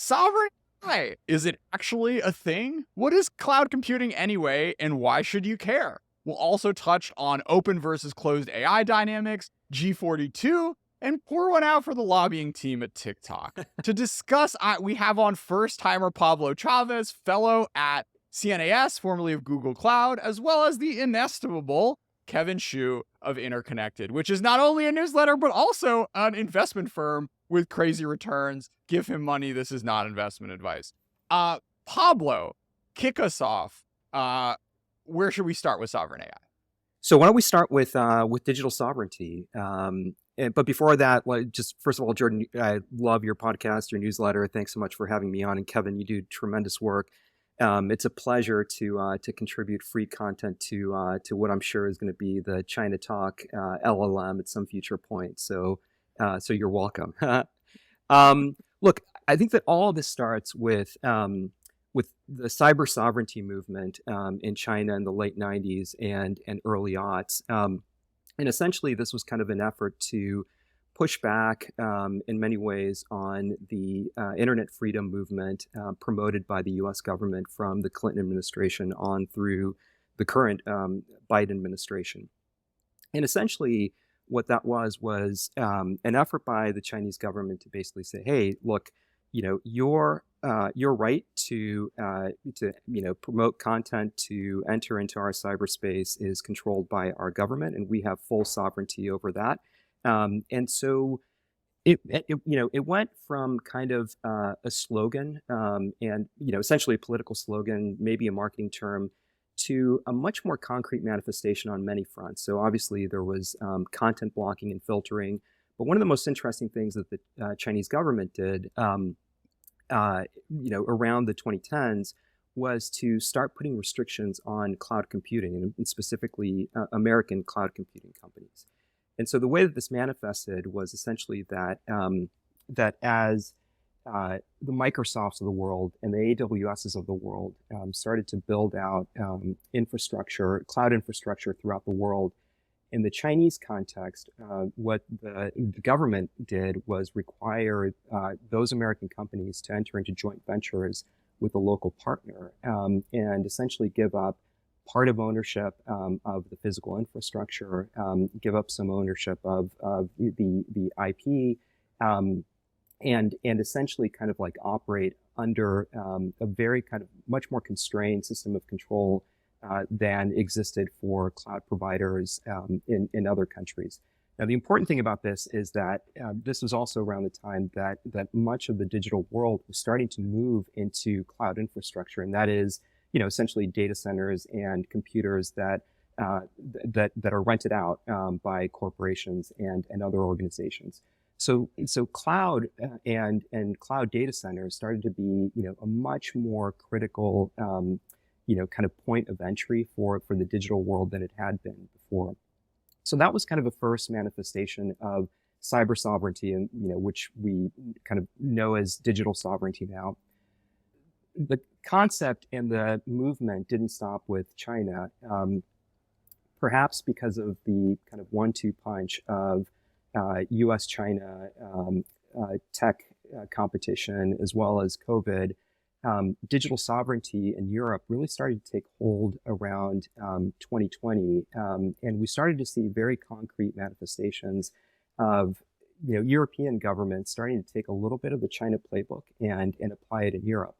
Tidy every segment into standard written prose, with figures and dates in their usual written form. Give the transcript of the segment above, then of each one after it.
Sovereign AI, is it actually a thing? What is cloud computing anyway, and why should you care? We'll also touch on open versus closed AI dynamics, G42, and pour one out for the lobbying team at TikTok. To discuss, we have on first timer Pablo Chavez, fellow at CNAS, formerly of Google Cloud, as well as the inestimable Kevin Shu of Interconnected, which is not only a newsletter, but also an investment firm with crazy returns. Give him money. This is not investment advice. Pablo, kick us off. Where should we start with sovereign AI? So why don't we start with digital sovereignty? But before that, just first of all, Jordan, I love your podcast, your newsletter. Thanks so much for having me on. And Kevin, you do tremendous work. It's a pleasure to contribute free content to what I'm sure is going to be the ChinaTalk LLM at some future point. So you're welcome. Look, I think that all of this starts with the cyber sovereignty movement in China in the late 90s and early aughts. And essentially, this was kind of an effort to push back in many ways on the internet freedom movement promoted by the US government from the Clinton administration on through the current Biden administration. And essentially, what that was an effort by the Chinese government to basically say, hey, look, your right to promote content, to enter into our cyberspace is controlled by our government, and we have full sovereignty over that. And so it went from kind of a slogan and essentially a political slogan, maybe a marketing term, to a much more concrete manifestation on many fronts. So obviously there was content blocking and filtering, but one of the most interesting things that the Chinese government did, around the 2010s, was to start putting restrictions on cloud computing and specifically American cloud computing companies. And so the way that this manifested was essentially that that as the Microsofts of the world and the AWSs of the world started to build out infrastructure, cloud infrastructure throughout the world. In the Chinese context, what the government did was require those American companies to enter into joint ventures with a local partner and essentially give up part of ownership of the physical infrastructure, give up some ownership of the IP, and essentially kind of like operate under a very kind of much more constrained system of control than existed for cloud providers in other countries. Now, the important thing about this is that this was also around the time that much of the digital world was starting to move into cloud infrastructure, and that is, essentially data centers and computers that are rented out by corporations and other organizations. So cloud and cloud data centers started to be, a much more critical kind of point of entry for the digital world than it had been before. So that was kind of a first manifestation of cyber sovereignty, and which we kind of know as digital sovereignty now. The concept and the movement didn't stop with China, perhaps because of the kind of 1-2 punch of U.S.-China tech competition, as well as COVID. Digital sovereignty in Europe really started to take hold around 2020, and we started to see very concrete manifestations of European governments starting to take a little bit of the China playbook and apply it in Europe.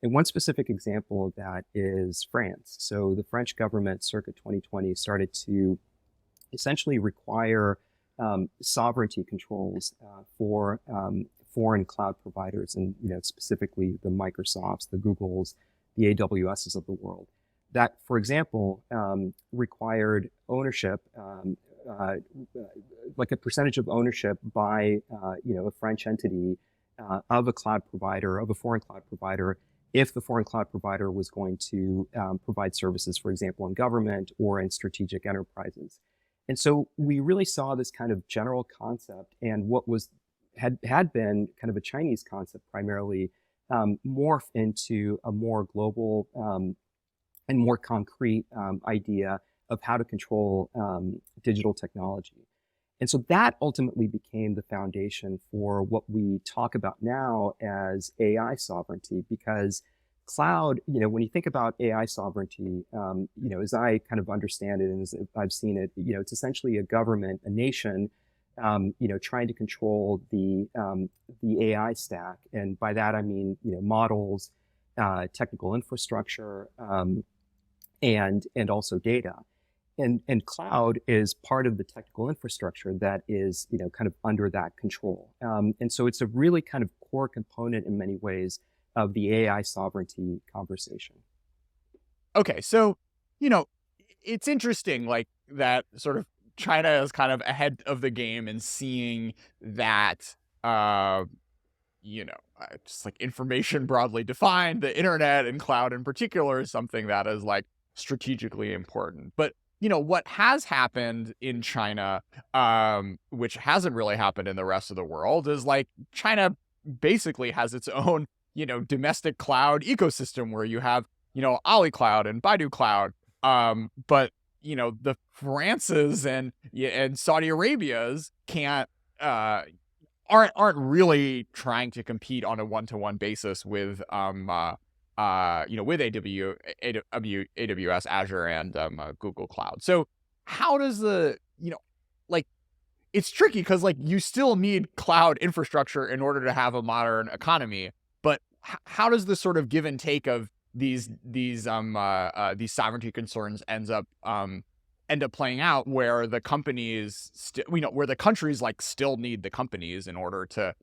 And one specific example of that is France. So the French government, circa 2020, started to essentially require sovereignty controls for foreign cloud providers, and specifically the Microsofts, the Googles, the AWSs of the world. That, for example, required ownership, like a percentage of ownership by a French entity of a cloud provider, of a foreign cloud provider, if the foreign cloud provider was going to provide services, for example, in government or in strategic enterprises. And so we really saw this kind of general concept and what had been kind of a Chinese concept primarily morph into a more global and more concrete idea of how to control digital technology. And so that ultimately became the foundation for what we talk about now as AI sovereignty, because cloud, when you think about AI sovereignty, as I kind of understand it and as I've seen it, it's essentially a government, a nation, trying to control the AI stack. And by that, I mean, models, technical infrastructure, and also data. And cloud is part of the technical infrastructure that is, kind of under that control. And so it's a really kind of core component in many ways of the AI sovereignty conversation. Okay, so, it's interesting, like, that sort of China is kind of ahead of the game and seeing that, just like information broadly defined, the internet and cloud in particular is something that is like strategically important. But what has happened in China, which hasn't really happened in the rest of the world, is like China basically has its own, domestic cloud ecosystem where you have, Ali Cloud and Baidu Cloud. But the Frances and Saudi Arabias can't aren't really trying to compete on a one-to-one basis with with AWS, Azure, and Google Cloud. So how does like it's tricky because like you still need cloud infrastructure in order to have a modern economy, but how does this sort of give and take of these sovereignty concerns end up playing out where the companies where the countries like still need the companies in order to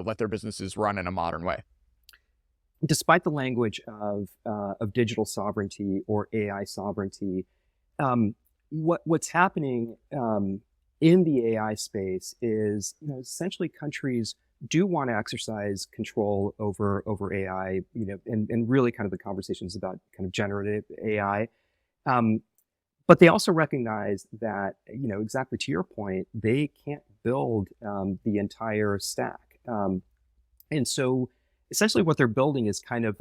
let their businesses run in a modern way? Despite the language of digital sovereignty or AI sovereignty, what's happening in the AI space is, essentially countries do want to exercise control over AI, and really kind of the conversations about kind of generative AI. But they also recognize that, exactly to your point, they can't build the entire stack. And so essentially what they're building is kind of,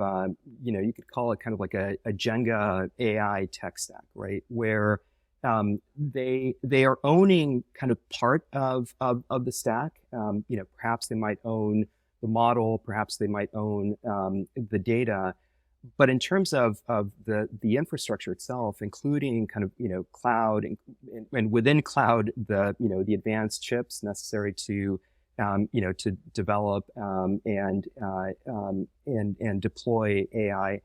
you could call it kind of like a Jenga AI tech stack, right? Where they are owning kind of part of the stack. Perhaps they might own the model, perhaps they might own the data. But in terms of the infrastructure itself, including kind of cloud and within cloud the advanced chips necessary to to develop and deploy AI,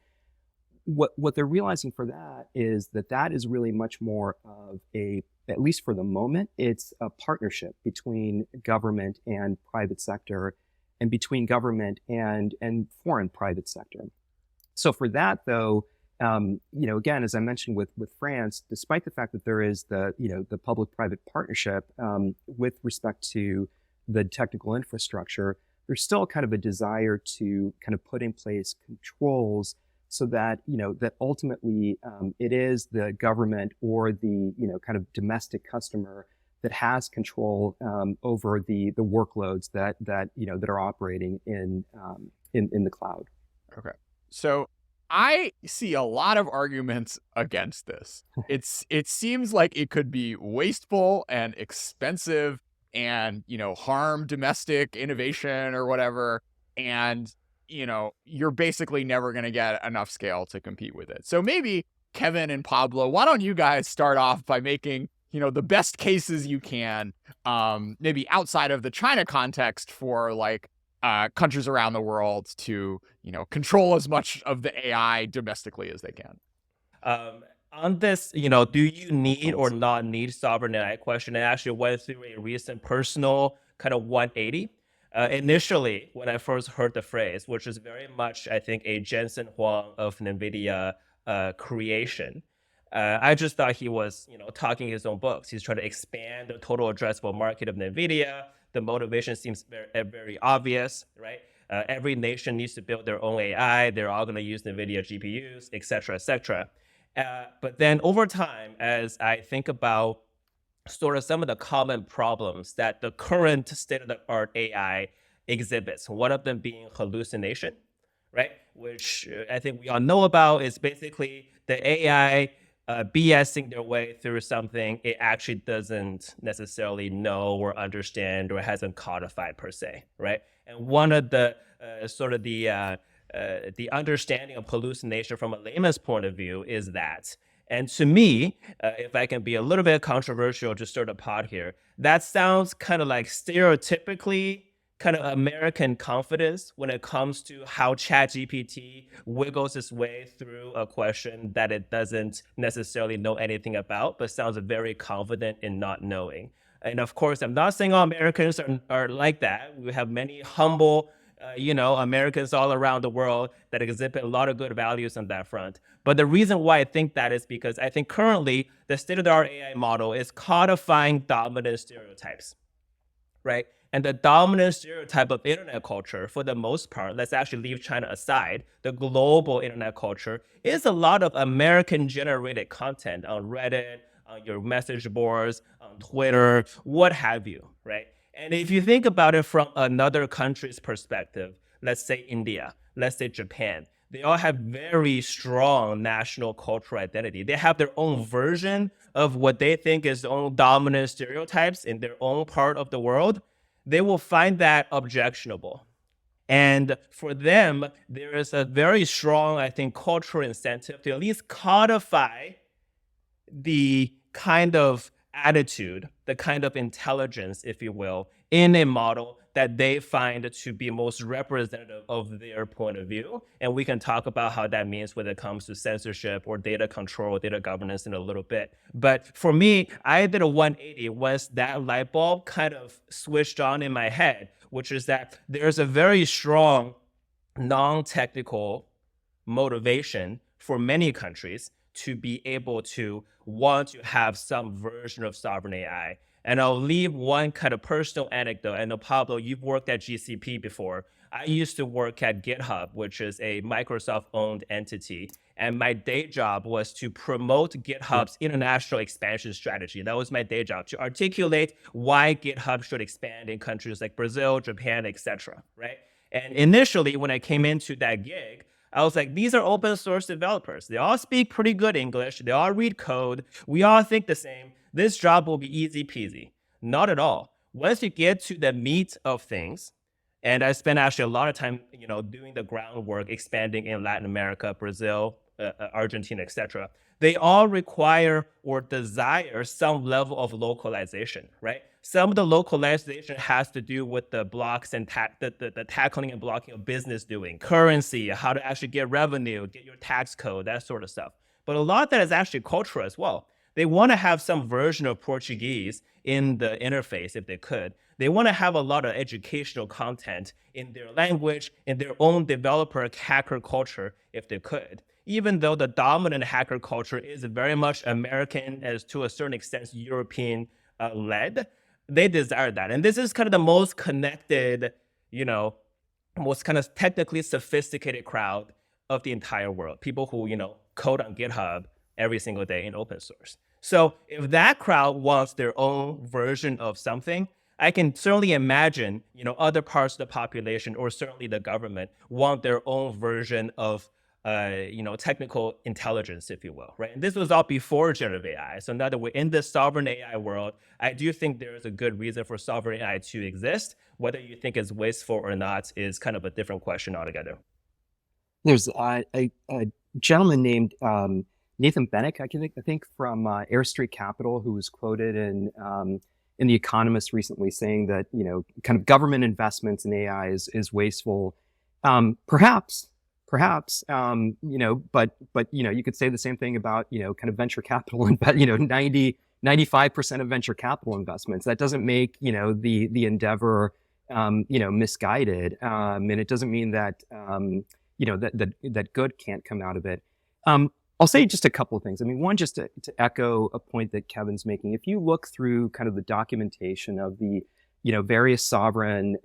what they're realizing for that is that is really much more of at least for the moment, it's a partnership between government and private sector, and between government and foreign private sector. So for that, though, again, as I mentioned with France, despite the fact that there is the public-private partnership with respect to the technical infrastructure, there's still kind of a desire to kind of put in place controls so that that ultimately it is the government or the kind of domestic customer that has control over the workloads that are operating in the cloud. Okay. So I see a lot of arguments against this. It seems like it could be wasteful and expensive and, harm domestic innovation or whatever. And, you're basically never going to get enough scale to compete with it. So maybe Kevin and Pablo, why don't you guys start off by making, the best cases you can, maybe outside of the China context for like, countries around the world to, control as much of the AI domestically as they can. On this, do you need or not need sovereign AI question? I actually went through a recent personal kind of 180. Initially, when I first heard the phrase, which is very much, I think, a Jensen Huang of NVIDIA creation, I just thought he was, talking his own books. He's trying to expand the total addressable market of NVIDIA. The motivation seems very, very obvious, right? Every nation needs to build their own AI. They're all going to use NVIDIA GPUs, et cetera, et cetera. But then over time, as I think about sort of some of the common problems that the current state-of-the-art AI exhibits, one of them being hallucination, right? Which I think we all know about is basically the AI BSing their way through something it actually doesn't necessarily know or understand or hasn't codified per se, right? And one of the the understanding of hallucination from a layman's point of view is that. And to me, if I can be a little bit controversial to start a pod here, that sounds kind of like stereotypically kind of American confidence when it comes to how ChatGPT wiggles its way through a question that it doesn't necessarily know anything about, but sounds very confident in not knowing. And of course, I'm not saying all Americans are like that. We have many humble, Americans all around the world that exhibit a lot of good values on that front. But the reason why I think that is because I think currently the state-of-the-art AI model is codifying dominant stereotypes, right? And the dominant stereotype of internet culture, for the most part, let's actually leave China aside, the global internet culture is a lot of American-generated content on Reddit, on your message boards, on Twitter, what have you, right? And if you think about it from another country's perspective, let's say India, let's say Japan, they all have very strong national cultural identity. They have their own version of what they think is their own dominant stereotypes in their own part of the world. They will find that objectionable. And for them, there is a very strong, I think, cultural incentive to at least codify the kind of attitude, the kind of intelligence, if you will, in a model that they find to be most representative of their point of view. And we can talk about how that means when it comes to censorship or data control, data governance in a little bit. But for me, I did a 180 once that light bulb kind of switched on in my head, which is that there's a very strong non-technical motivation for many countries to be able to want to have some version of sovereign AI. And I'll leave one kind of personal anecdote. I know, Pablo, you've worked at GCP before. I used to work at GitHub, which is a Microsoft-owned entity. And my day job was to promote GitHub's international expansion strategy. That was my day job, to articulate why GitHub should expand in countries like Brazil, Japan, etc. Right? And initially, when I came into that gig, I was like, these are open source developers. They all speak pretty good English. They all read code. We all think the same. This job will be easy peasy. Not at all. Once you get to the meat of things, and I spent actually a lot of time, doing the groundwork, expanding in Latin America, Brazil, Argentina, etc. They all require or desire some level of localization, right? Some of the localization has to do with the blocks and the tackling and blocking of business doing, currency, how to actually get revenue, get your tax code, that sort of stuff. But a lot of that is actually cultural as well. They want to have some version of Portuguese in the interface if they could. They want to have a lot of educational content in their language, in their own developer hacker culture if they could. Even though the dominant hacker culture is very much American, as to a certain extent European led, they desire that. And this is kind of the most connected, most kind of technically sophisticated crowd of the entire world. People who, code on GitHub every single day in open source. So if that crowd wants their own version of something, I can certainly imagine, other parts of the population or certainly the government want their own version of technical intelligence, if you will, right? And this was all before generative AI. So now that we're in this sovereign AI world, I do think there is a good reason for sovereign AI to exist. Whether you think it's wasteful or not is kind of a different question altogether. There's a gentleman named Nathan Bennick, I think from Air Street Capital, who was quoted in The Economist recently saying that, kind of government investments in AI is wasteful. Perhaps, but you could say the same thing about, kind of venture capital, 95% of venture capital investments. That doesn't make, the endeavor, misguided. And it doesn't mean that, that good can't come out of it. I'll say just a couple of things. I mean, one, just to echo a point that Kevin's making. If you look through kind of the documentation of the, various sovereign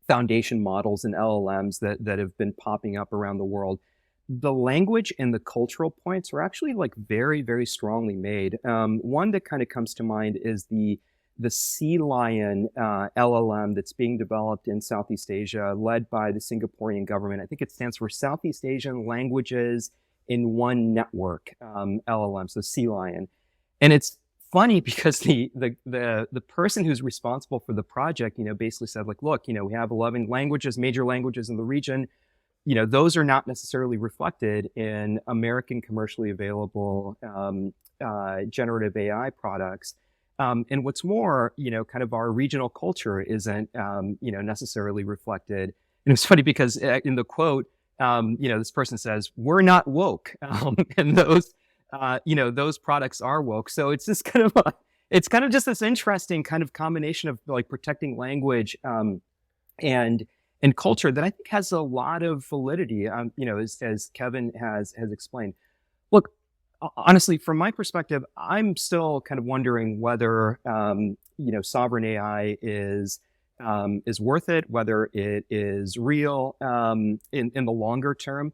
foundation models and LLMs that have been popping up around the world, the language and the cultural points are actually like very, very strongly made. One that kind of comes to mind is the Sea Lion LLM that's being developed in Southeast Asia, led by the Singaporean government. I think it stands for Southeast Asian Languages in one network LLM, so Sea Lion. And it's funny because the person who's responsible for the project, basically said like, look, we have 11 languages, major languages in the region. Those are not necessarily reflected in American commercially available generative AI products. And what's more, kind of our regional culture isn't, necessarily reflected. And it's funny because in the quote, this person says, "We're not woke," and those products are woke. So it's just it's kind of just this interesting kind of combination of like protecting language and culture that I think has a lot of validity. As Kevin has explained. Look, honestly, from my perspective, I'm still kind of wondering whether sovereign AI is worth it, whether it is real in the longer term.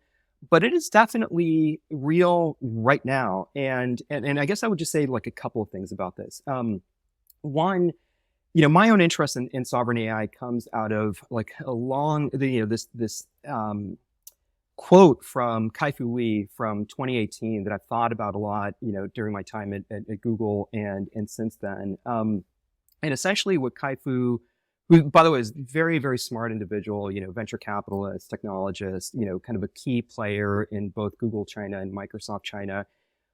But it is definitely real right now, and I guess I would just say like a couple of things about this. One, my own interest in sovereign AI comes out of like this quote from Kai-Fu Lee from 2018 that I've thought about a lot, during my time at Google and since then. And essentially what Kai-Fu, who, by the way, is a very, very smart individual, venture capitalist, technologist, kind of a key player in both Google China and Microsoft China.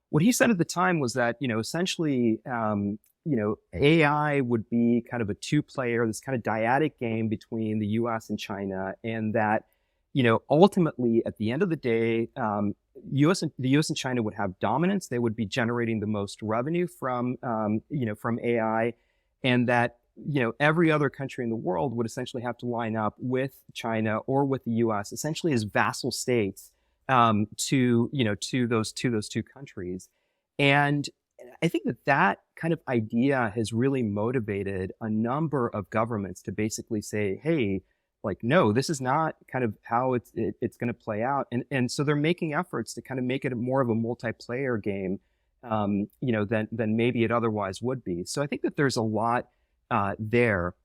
What he said at the time was that, essentially, AI would be kind of a two-player, this kind of dyadic game between the US and China, and that, ultimately, at the end of the day, the US and China would have dominance. They would be generating the most revenue from AI, and that every other country in the world would essentially have to line up with China or with the U.S. essentially as vassal states to those two countries. And I think that kind of idea has really motivated a number of governments to basically say, hey, like, no, this is not kind of how it's going to play out. And so they're making efforts to kind of make it more of a multiplayer game, than maybe it otherwise would be. So I think that there's a lot there.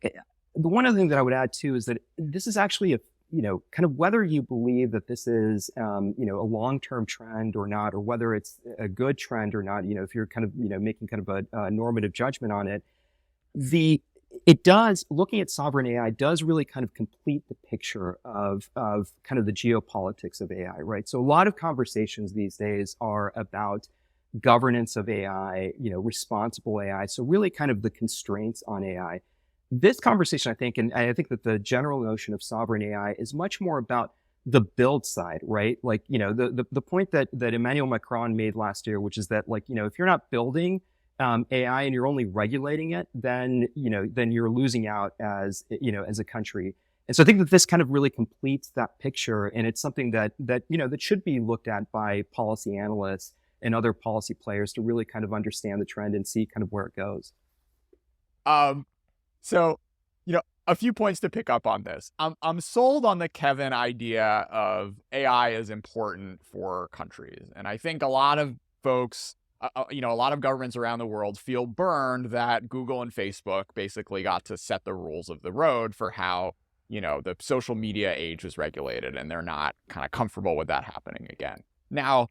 The one other thing that I would add too is that this is actually kind of whether you believe that this is, a long-term trend or not, or whether it's a good trend or not, if you're kind of, making kind of a normative judgment on it, looking at sovereign AI does really kind of complete the picture of kind of the geopolitics of AI, right? So a lot of conversations these days are about governance of AI, responsible AI. So really kind of the constraints on AI. This conversation, I think, and I think that the general notion of sovereign AI is much more about the build side, right? Like, the point that Emmanuel Macron made last year, which is that like, if you're not building AI and you're only regulating it, then you're losing out as a country. And so I think that this kind of really completes that picture. And it's something that should be looked at by policy analysts and other policy players to really kind of understand the trend and see kind of where it goes. So, a few points to pick up on this. I'm sold on the Kevin idea of AI is important for countries. And I think a lot of folks, a lot of governments around the world feel burned that Google and Facebook basically got to set the rules of the road for how, the social media age is regulated, and they're not kind of comfortable with that happening again. Now,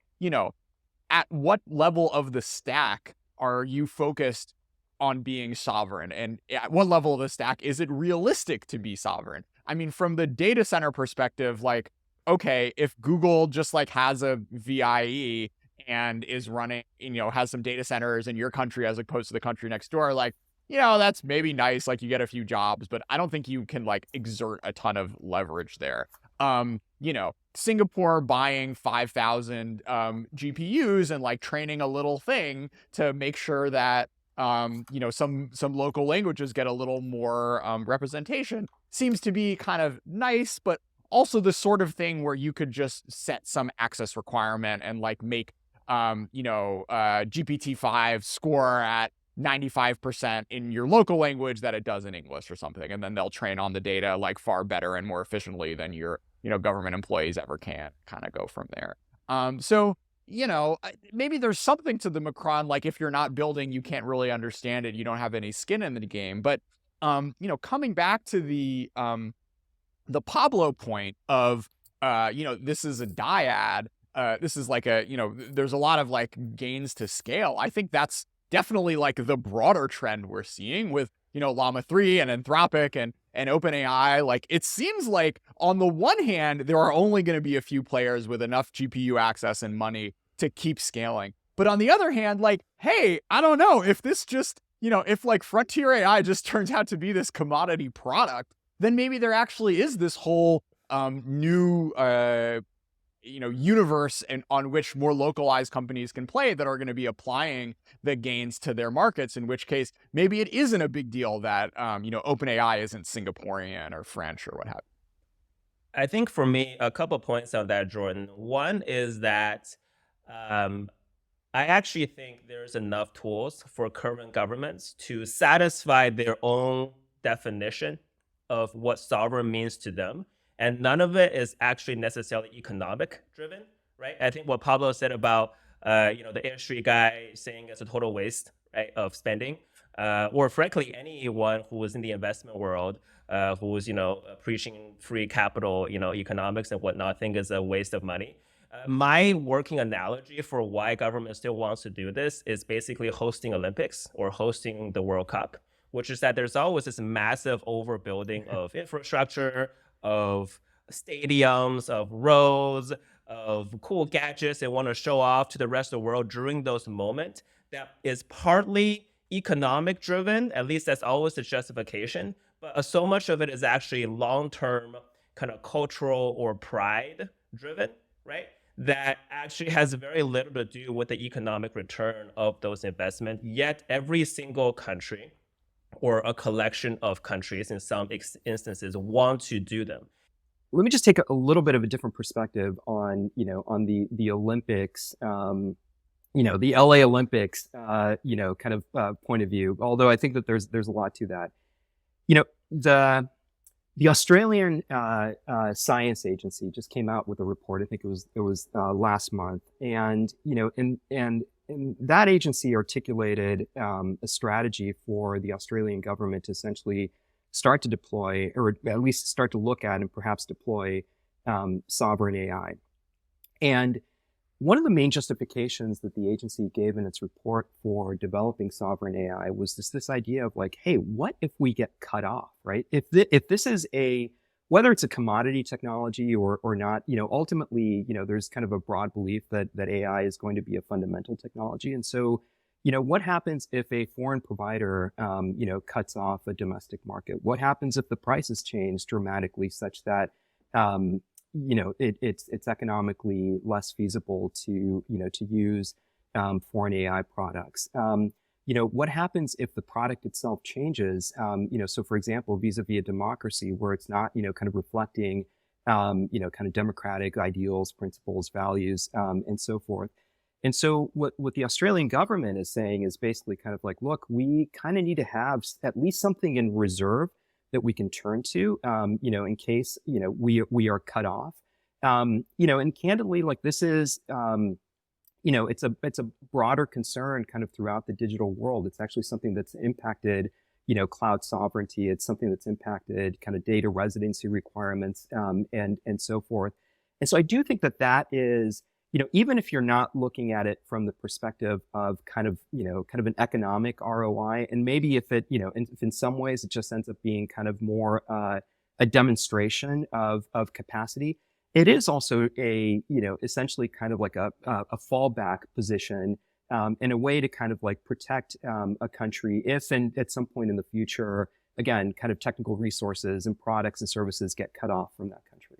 at what level of the stack are you focused on being sovereign? And at what level of the stack is it realistic to be sovereign? I mean, from the data center perspective, like, okay, if Google just like has a VIE and is running, has some data centers in your country as opposed to the country next door, like, that's maybe nice. Like you get a few jobs, but I don't think you can like exert a ton of leverage there. Singapore buying 5,000 GPUs and like training a little thing to make sure that some local languages get a little more representation seems to be kind of nice, but also the sort of thing where you could just set some access requirement and like make GPT-5 score at 95% in your local language that it does in English or something, and then they'll train on the data like far better and more efficiently than your government employees ever can. Kind of go from there. So maybe there's something to the Macron, like if you're not building, you can't really understand it. You don't have any skin in the game. But, coming back to the Pablo point of, this is a dyad this is like a, there's a lot of like gains to scale. I think that's definitely like the broader trend we're seeing with, Llama 3 and Anthropic and OpenAI. Like, it seems like on the one hand, there are only going to be a few players with enough GPU access and money to keep scaling. But on the other hand, like, hey, I don't know if this just, if like frontier AI just turns out to be this commodity product, then maybe there actually is this whole new universe and on which more localized companies can play that are going to be applying the gains to their markets, in which case maybe it isn't a big deal that OpenAI isn't Singaporean or French or what have you. I think for me, a couple points on that, Jordan. One is that I actually think there's enough tools for current governments to satisfy their own definition of what sovereign means to them. And none of it is actually necessarily economic driven, right? I think what Pablo said about, the industry guy saying it's a total waste, right, of spending, or frankly, anyone who is in the investment world, who is, preaching free capital, economics and whatnot, think is a waste of money. My working analogy for why government still wants to do this is basically hosting Olympics or hosting the World Cup, which is that there's always this massive overbuilding of infrastructure, of stadiums, of roads, of cool gadgets they want to show off to the rest of the world during those moments that is partly economic driven, at least that's always the justification, but so much of it is actually long-term kind of cultural or pride driven, right? That actually has very little to do with the economic return of those investments, yet every single country or a collection of countries in some instances want to do them. Let me just take a little bit of a different perspective on, on the Olympics, the LA Olympics, kind of point of view. Although I think that there's a lot to that. The Australian Science Agency just came out with a report. I think it was last month, and that agency articulated a strategy for the Australian government to essentially start to deploy, or at least start to look at and perhaps deploy sovereign AI. And one of the main justifications that the agency gave in its report for developing sovereign AI was this idea of like, hey, what if we get cut off, right? If this is whether it's a commodity technology or not, ultimately, there's kind of a broad belief that AI is going to be a fundamental technology. And so, what happens if a foreign provider, cuts off a domestic market? What happens if the prices change dramatically such that, it's economically less feasible to use foreign AI products? What happens if the product itself changes? So for example, vis-a-vis a democracy where it's not, kind of reflecting, kind of democratic ideals, principles, values, and so forth. And so what the Australian government is saying is basically kind of like, look, we kind of need to have at least something in reserve that we can turn to, in case, we are cut off. And candidly, like this is, it's a broader concern kind of throughout the digital world. It's actually something that's impacted, cloud sovereignty. It's something that's impacted kind of data residency requirements, and so forth. And so I do think that is, even if you're not looking at it from the perspective of kind of an economic ROI, and maybe if it, if in some ways it just ends up being kind of more a demonstration of capacity, it is also essentially kind of like a fallback position, in a way to kind of like protect a country if, and at some point in the future, again, kind of technical resources and products and services get cut off from that country.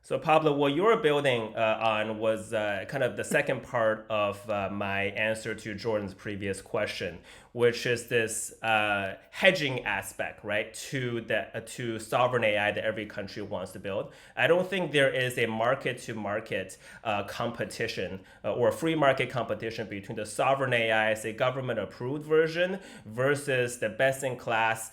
So Pablo, what you were building on was kind of the second part of my answer to Jordan's previous question, which is this hedging aspect, right, to sovereign AI that every country wants to build. I don't think there is a market-to-market competition or free market competition between the sovereign AI, say government-approved version, versus the best-in-class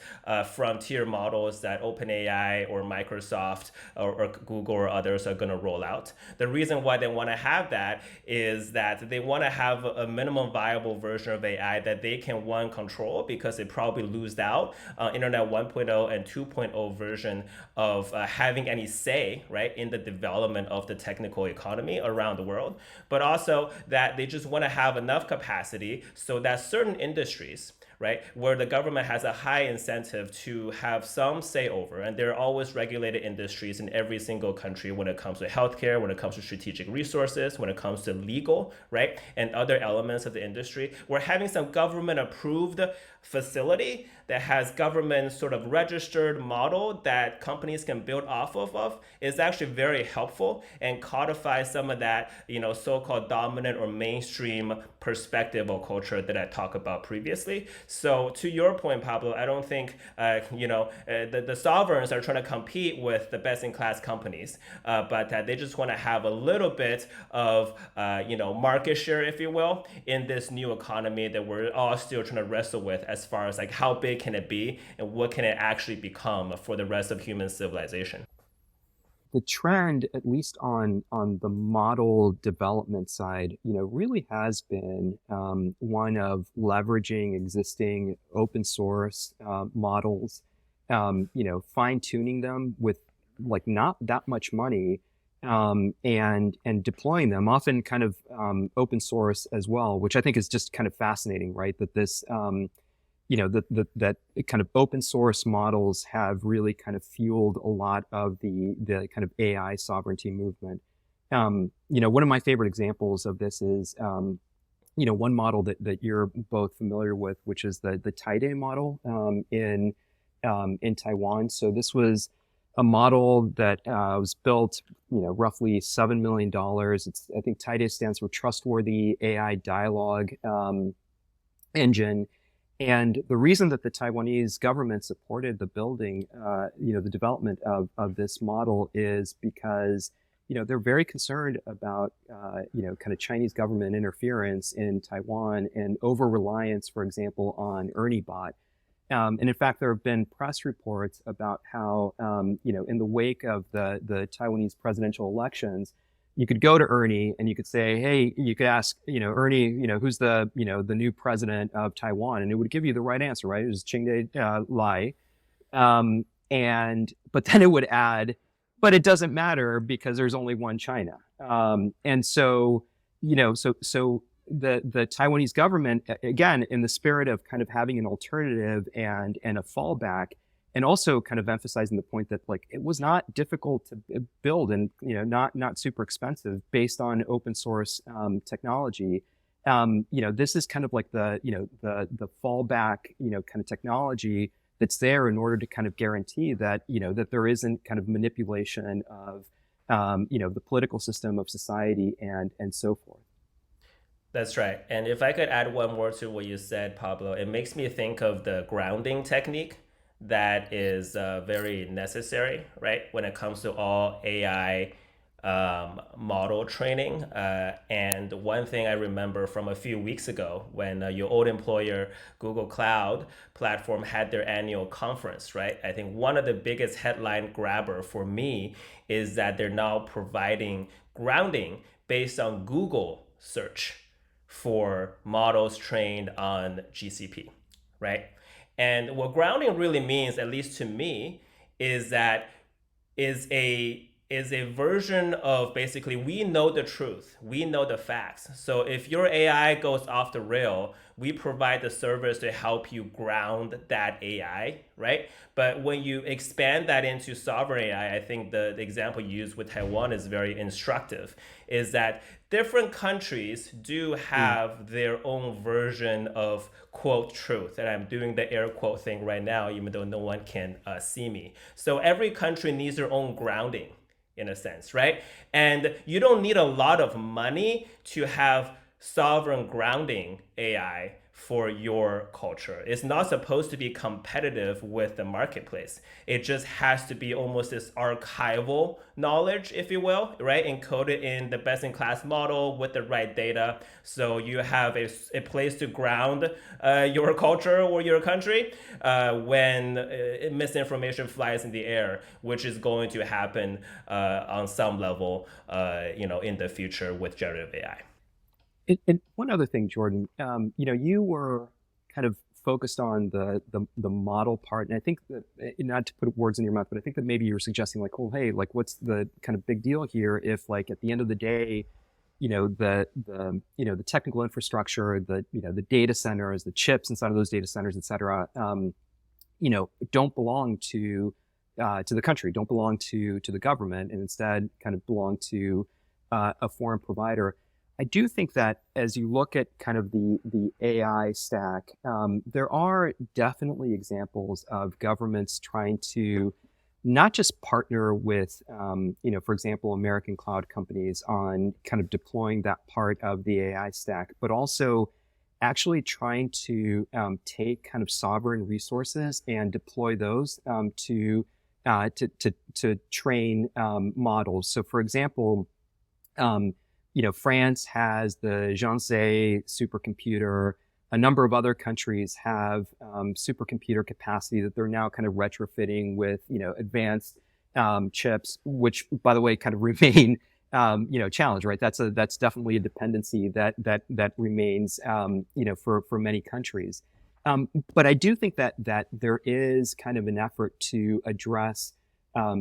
frontier models that OpenAI or Microsoft or Google or others are going to roll out. The reason why they want to have that is that they want to have a minimum viable version of AI that they can, one, control, because they probably lose out Internet 1.0 and 2.0 version of having any say, right, in the development of the technical economy around the world, but also that they just want to have enough capacity so that certain industries, right, where the government has a high incentive to have some say over, and there are always regulated industries in every single country when it comes to healthcare, when it comes to strategic resources, when it comes to legal, right, and other elements of the industry. We're having some government approved facility that has government sort of registered model that companies can build off of is actually very helpful and codify some of that, so-called dominant or mainstream perspective or culture that I talked about previously. So to your point, Pablo, I don't think the sovereigns are trying to compete with the best-in-class companies, but they just want to have a little bit of market share, if you will, in this new economy that we're all still trying to wrestle with, as far as like how big can it be and what can it actually become for the rest of human civilization. The trend, at least on the model development side, really has been one of leveraging existing open source models, fine tuning them with like not that much money, and deploying them, often kind of open source as well, which I think is just kind of fascinating, right? That this that kind of open source models have really kind of fueled a lot of the kind of AI sovereignty movement. One of my favorite examples of this is, one model that you're both familiar with, which is the Taide model in Taiwan. So this was a model that was built, roughly $7 million. I think Taide stands for Trustworthy AI Dialogue Engine. And the reason that the Taiwanese government supported the building, the development of this model is because, they're very concerned about, kind of Chinese government interference in Taiwan and over-reliance, for example, on ErnieBot. And in fact, there have been press reports about how, in the wake of the Taiwanese presidential elections, you could go to Ernie and you could say, hey, you could ask, Ernie, who's the new president of Taiwan, and it would give you the right answer, right? It was Ching-Day Lai. But then it would add, but it doesn't matter because there's only one China. And so the Taiwanese government, again, in the spirit of kind of having an alternative and a fallback, and also kind of emphasizing the point that like it was not difficult to build and not super expensive based on open source technology. This is kind of like the fallback kind of technology that's there in order to kind of guarantee that that there isn't kind of manipulation of the political system of society and so forth. That's right. And if I could add one more to what you said, Pablo, it makes me think of the grounding technique that is very necessary, right, when it comes to all AI model training. And one thing I remember from a few weeks ago when your old employer, Google Cloud Platform, had their annual conference, right? I think one of the biggest headline grabber for me is that they're now providing grounding based on Google search for models trained on GCP, right? And what grounding really means, at least to me, is that is a version of basically we know the truth, we know the facts. So if your AI goes off the rail, we provide the servers to help you ground that AI, right? But when you expand that into sovereign AI, I think the example you used with Taiwan is very instructive, is that different countries do have their own version of quote truth. And I'm doing the air quote thing right now, even though no one can see me. So every country needs their own grounding, in a sense, right? And you don't need a lot of money to have sovereign grounding AI for your culture. It's not supposed to be competitive with the marketplace. It just has to be almost this archival knowledge, if you will, right? Encoded in the best in class model with the right data. So you have a place to ground your culture or your country when misinformation flies in the air, which is going to happen on some level, in the future with generative AI. And one other thing, Jordan, you were kind of focused on the model part, and I think that, not to put words in your mouth, but I think that maybe you were suggesting like, oh, hey, like what's the kind of big deal here if like at the end of the day, the technical infrastructure, the data centers, the chips inside of those data centers, et cetera, don't belong to the country, don't belong to the government, and instead kind of belong to a foreign provider. I do think that as you look at kind of the AI stack, there are definitely examples of governments trying to not just partner with, for example, American cloud companies on kind of deploying that part of the AI stack, but also actually trying to take kind of sovereign resources and deploy those to train models. So, for example, France has the Janssen supercomputer. A number of other countries have supercomputer capacity that they're now kind of retrofitting with, advanced chips, which, by the way, kind of remain, challenged, right? That's definitely a dependency that remains, for many countries. But I do think that there is kind of an effort to address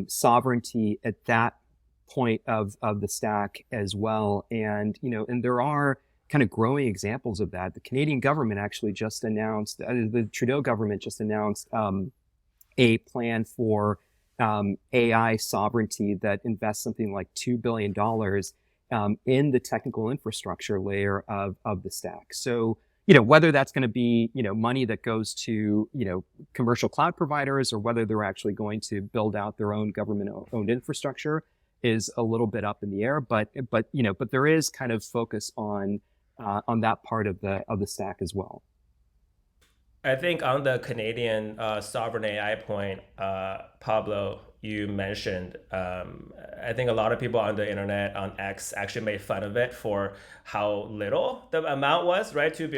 sovereignty at that point of the stack as well. And, and there are kind of growing examples of that. The Canadian government actually just announced, the Trudeau government just announced a plan for AI sovereignty that invests something like $2 billion in the technical infrastructure layer of the stack. So, whether that's going to be, money that goes to, commercial cloud providers, or whether they're actually going to build out their own government-owned infrastructure is a little bit up in the air. But there is kind of focus on that part of the stack as well. I think on the Canadian sovereign AI point, Pablo, you mentioned, I think a lot of people on the internet, on X, actually made fun of it for how little the amount was, right? 2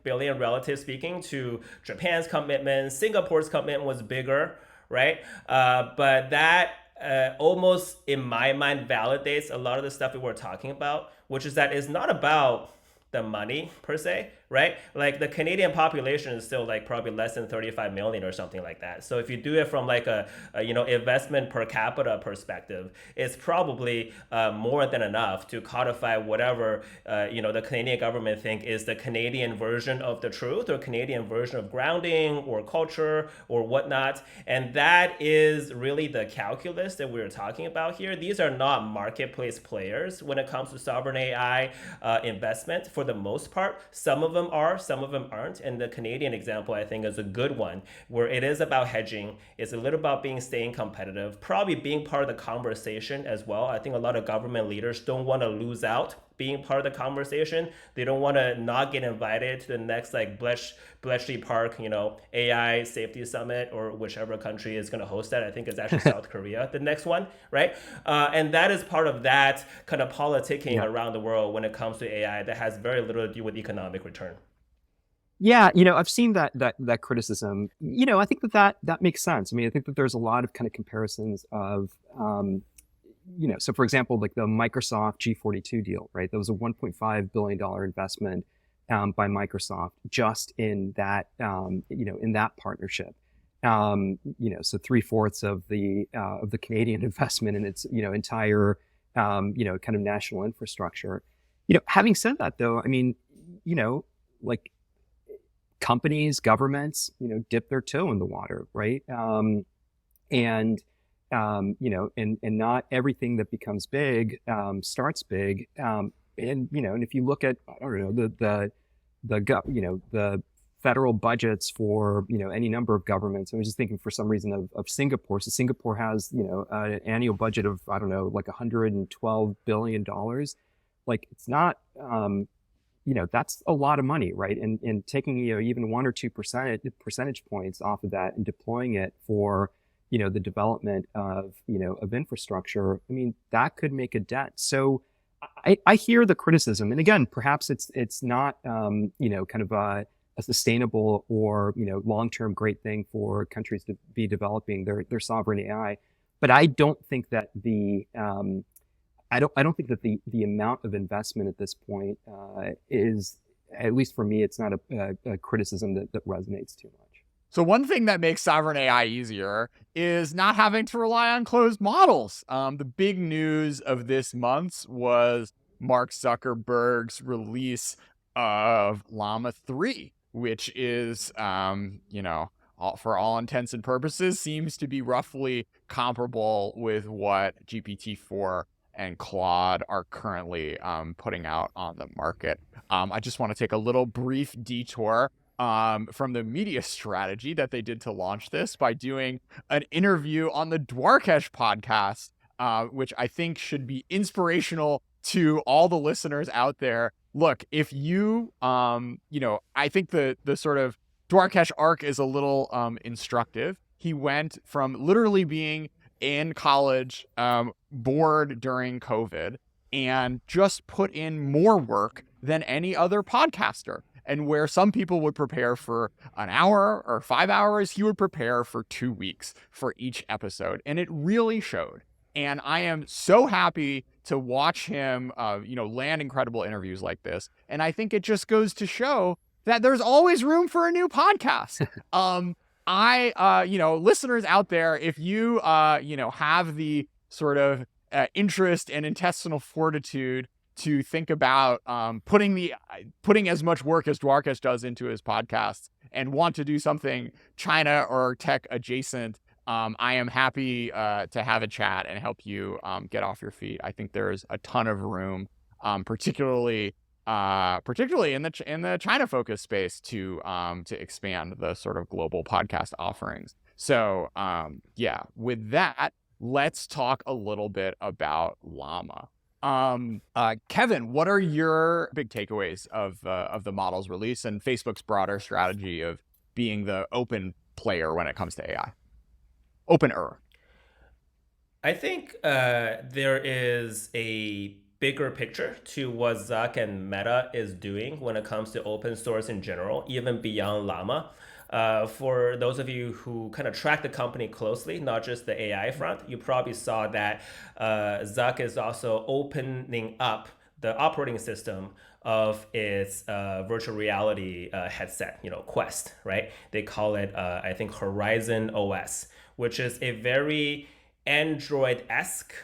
billion relative speaking to Japan's commitment. Singapore's commitment was bigger, right? But that almost, in my mind, validates a lot of the stuff we were talking about, which is that it's not about the money per se, right? Like the Canadian population is still like probably less than 35 million or something like that. So if you do it from like a investment per capita perspective, it's probably more than enough to codify whatever the Canadian government think is the Canadian version of the truth, or Canadian version of grounding or culture or whatnot. And that is really the calculus that we're talking about here. These are not marketplace players when it comes to sovereign AI investment. For the most part, some of them are, some of them aren't. And the Canadian example, I think, is a good one, where it is about hedging. It's a little about staying competitive, probably being part of the conversation as well. I think a lot of government leaders don't want to lose out being part of the conversation. They don't want to not get invited to the next like Bletchley Park, AI safety summit, or whichever country is going to host that. I think it's actually South Korea, the next one, right? And that is part of that kind of politicking around the world when it comes to AI that has very little to do with economic return. Yeah, I've seen that criticism. I think that makes sense. I mean, I think that there's a lot of kind of comparisons of, so for example, like the Microsoft G42 deal, right? That was a $1.5 billion investment by Microsoft just in that, in that partnership. So 3/4 of the Canadian investment in its, entire, kind of national infrastructure. Having said that, though, I mean, like companies, governments, dip their toe in the water, right? And not everything that becomes big starts big. And if you look at, I don't know, the federal budgets for any number of governments. I was just thinking for some reason of Singapore. So Singapore has an annual budget of, I don't know, like $112 billion. Like it's not that's a lot of money, right? And taking, even 1 or 2 percentage points off of that and deploying it for, the development of, of infrastructure, I mean, that could make a dent. So I hear the criticism. And again, perhaps it's not, kind of a sustainable or, long-term great thing for countries to be developing their sovereign AI. But I don't think that I don't think that the amount of investment at this point is, at least for me, it's not a criticism that resonates too much. So one thing that makes sovereign AI easier is not having to rely on closed models. The big news of this month was Mark Zuckerberg's release of Llama 3, which is, for all intents and purposes, seems to be roughly comparable with what GPT-4 and Claude are currently putting out on the market. I just want to take a little brief detour from the media strategy that they did to launch this by doing an interview on the Dwarkesh podcast, which I think should be inspirational to all the listeners out there. Look, if you, I think the sort of Dwarkesh arc is a little instructive. He went from literally being in college, bored during COVID, and just put in more work than any other podcaster. And where some people would prepare for an hour or 5 hours, he would prepare for 2 weeks for each episode. And it really showed. And I am so happy to watch him, land incredible interviews like this. And I think it just goes to show that there's always room for a new podcast. Listeners out there, if you, have the sort of interest and intestinal fortitude to think about putting as much work as Dwarkesh does into his podcasts and want to do something China or tech adjacent, I am happy to have a chat and help you get off your feet. I think there's a ton of room, particularly in the China focused space to expand the sort of global podcast offerings. So with that, let's talk a little bit about Llama. Kevin, what are your big takeaways of the model's release and Facebook's broader strategy of being the open player when it comes to AI? Opener. I think there is a bigger picture to what Zuck and Meta is doing when it comes to open source in general, even beyond Llama. For those of you who kind of track the company closely, not just the AI front, you probably saw that Zuck is also opening up the operating system of its virtual reality headset, Quest, right? They call it, I think, Horizon OS, which is a very Android-esque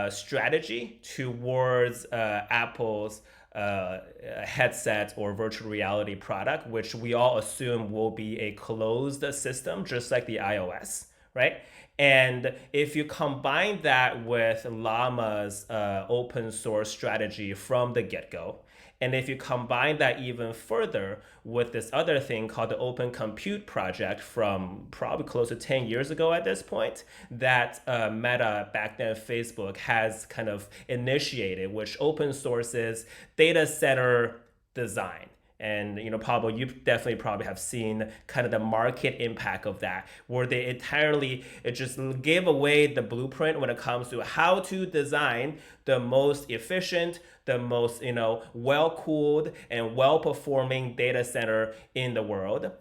strategy towards Apple's headset or virtual reality product, which we all assume will be a closed system, just like the iOS, right? And if you combine that with Llama's open source strategy from the get-go, and if you combine that even further with this other thing called the Open Compute Project from probably close to 10 years ago at this point, that Meta, back then Facebook, has kind of initiated, which open sources data center design. And, Pablo, you definitely probably have seen kind of the market impact of that, where they it just gave away the blueprint when it comes to how to design the most efficient, the most, well-cooled and well-performing data center in the world,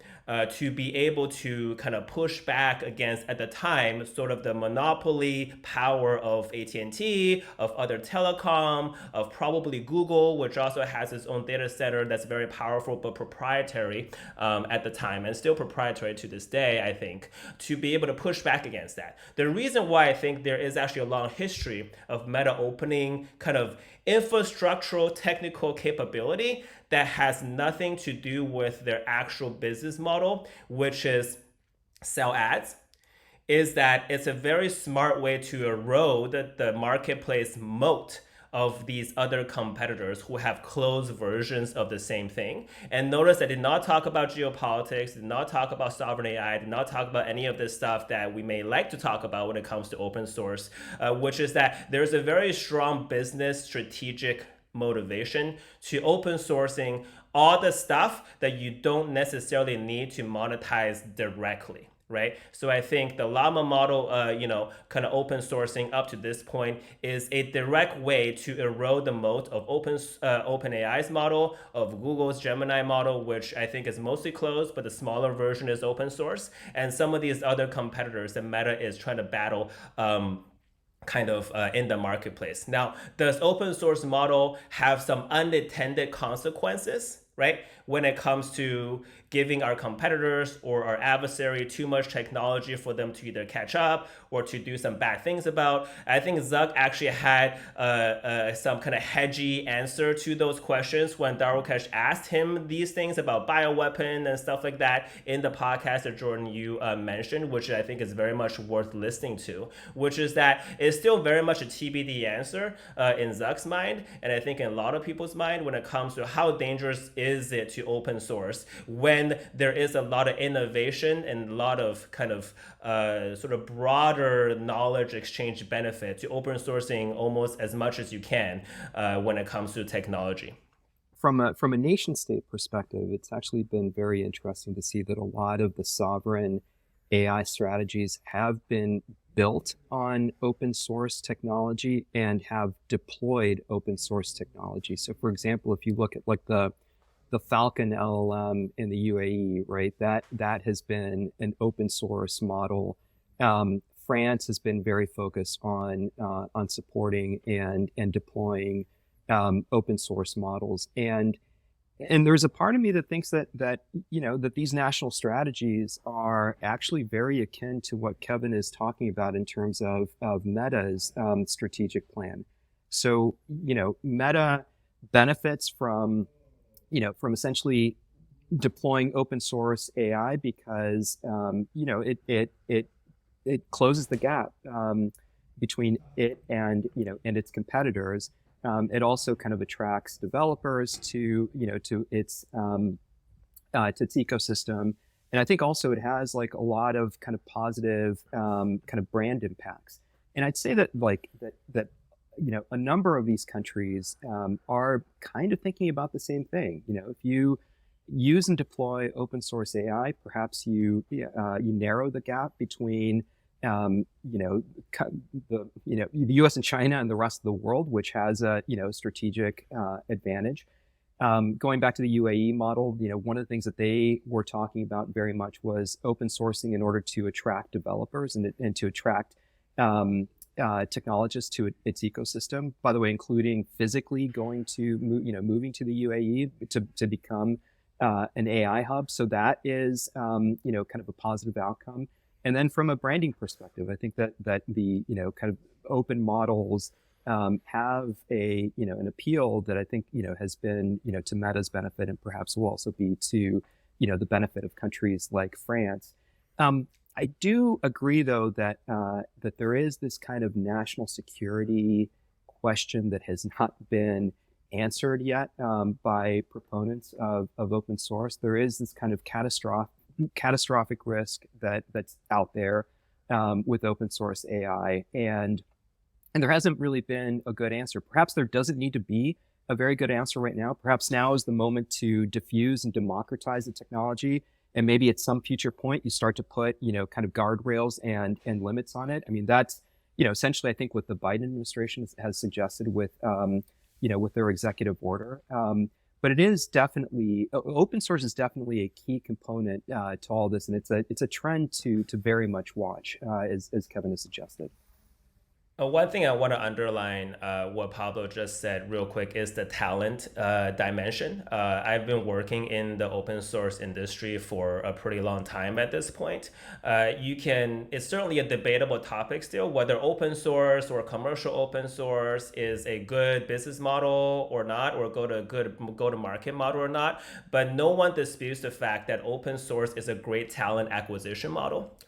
to be able to kind of push back against, at the time, sort of the monopoly power of AT&T, of other telecom, of probably Google, which also has its own data center that's very powerful but proprietary at the time, and still proprietary to this day, I think, to be able to push back against that. The reason why I think there is actually a long history of Meta opening kind of infrastructural technical capability that has nothing to do with their actual business model, which is sell ads, is that it's a very smart way to erode the marketplace moat of these other competitors who have closed versions of the same thing. And notice I did not talk about geopolitics, did not talk about sovereign AI, did not talk about any of this stuff that we may like to talk about when it comes to open source, which is that there's a very strong business strategic motivation to open sourcing all the stuff that you don't necessarily need to monetize directly. Right. So I think the Llama model, kind of open sourcing up to this point is a direct way to erode the moat of OpenAI's model, of Google's Gemini model, which I think is mostly closed, but the smaller version is open source, and some of these other competitors that Meta is trying to battle. In the marketplace. Now, does open source model have some unintended consequences, right? When it comes to giving our competitors or our adversary too much technology for them to either catch up or to do some bad things about? I think Zuck actually had some kind of hedgy answer to those questions when Darukesh asked him these things about bioweapon and stuff like that in the podcast that Jordan, you mentioned, which I think is very much worth listening to, which is that it's still very much a TBD answer in Zuck's mind, and I think in a lot of people's mind when it comes to how dangerous is it to open source when there is a lot of innovation and a lot of kind of sort of broader knowledge exchange benefit to open sourcing almost as much as you can when it comes to technology. From a nation state perspective, it's actually been very interesting to see that a lot of the sovereign AI strategies have been built on open source technology and have deployed open source technology. So for example, if you look at like the Falcon LLM in the UAE, right? That has been an open source model. France has been very focused on supporting and deploying open source models. And there's a part of me that thinks that these national strategies are actually very akin to what Kevin is talking about in terms of Meta's strategic plan. So, Meta benefits from essentially deploying open source AI because it closes the gap between it and its competitors. It also kind of attracts developers to its ecosystem, and I think also it has like a lot of kind of positive kind of brand impacts. And I'd say that a number of these countries are kind of thinking about the same thing. If you use and deploy open source AI, perhaps you narrow the gap between the U.S. and China and the rest of the world, which has a strategic advantage. Going back to the UAE model, one of the things that they were talking about very much was open sourcing in order to attract developers and to attract technologists to its ecosystem, by the way, including physically moving to the UAE to become an AI hub. So that is, kind of a positive outcome. And then from a branding perspective, I think that the, kind of open models have an appeal that I think, has been, to Meta's benefit and perhaps will also be to, the benefit of countries like France. I do agree, though, that there is this kind of national security question that has not been answered yet by proponents of open source. There is this kind of catastrophic risk that's out there with open source AI, and there hasn't really been a good answer. Perhaps there doesn't need to be a very good answer right now. Perhaps now is the moment to diffuse and democratize the technology. And maybe at some future point, you start to put, kind of guardrails and limits on it. I mean, that's, essentially, I think what the Biden administration has suggested with, with their executive order. But it is definitely, open source is definitely a key component to all this. And it's a trend to very much watch, as Kevin has suggested. One thing I want to underline what Pablo just said real quick is the talent dimension. I've been working in the open source industry for a pretty long time at this point. It's certainly a debatable topic still, whether open source or commercial open source is a good business model or not, or go to market model or not. But no one disputes the fact that open source is a great talent acquisition model.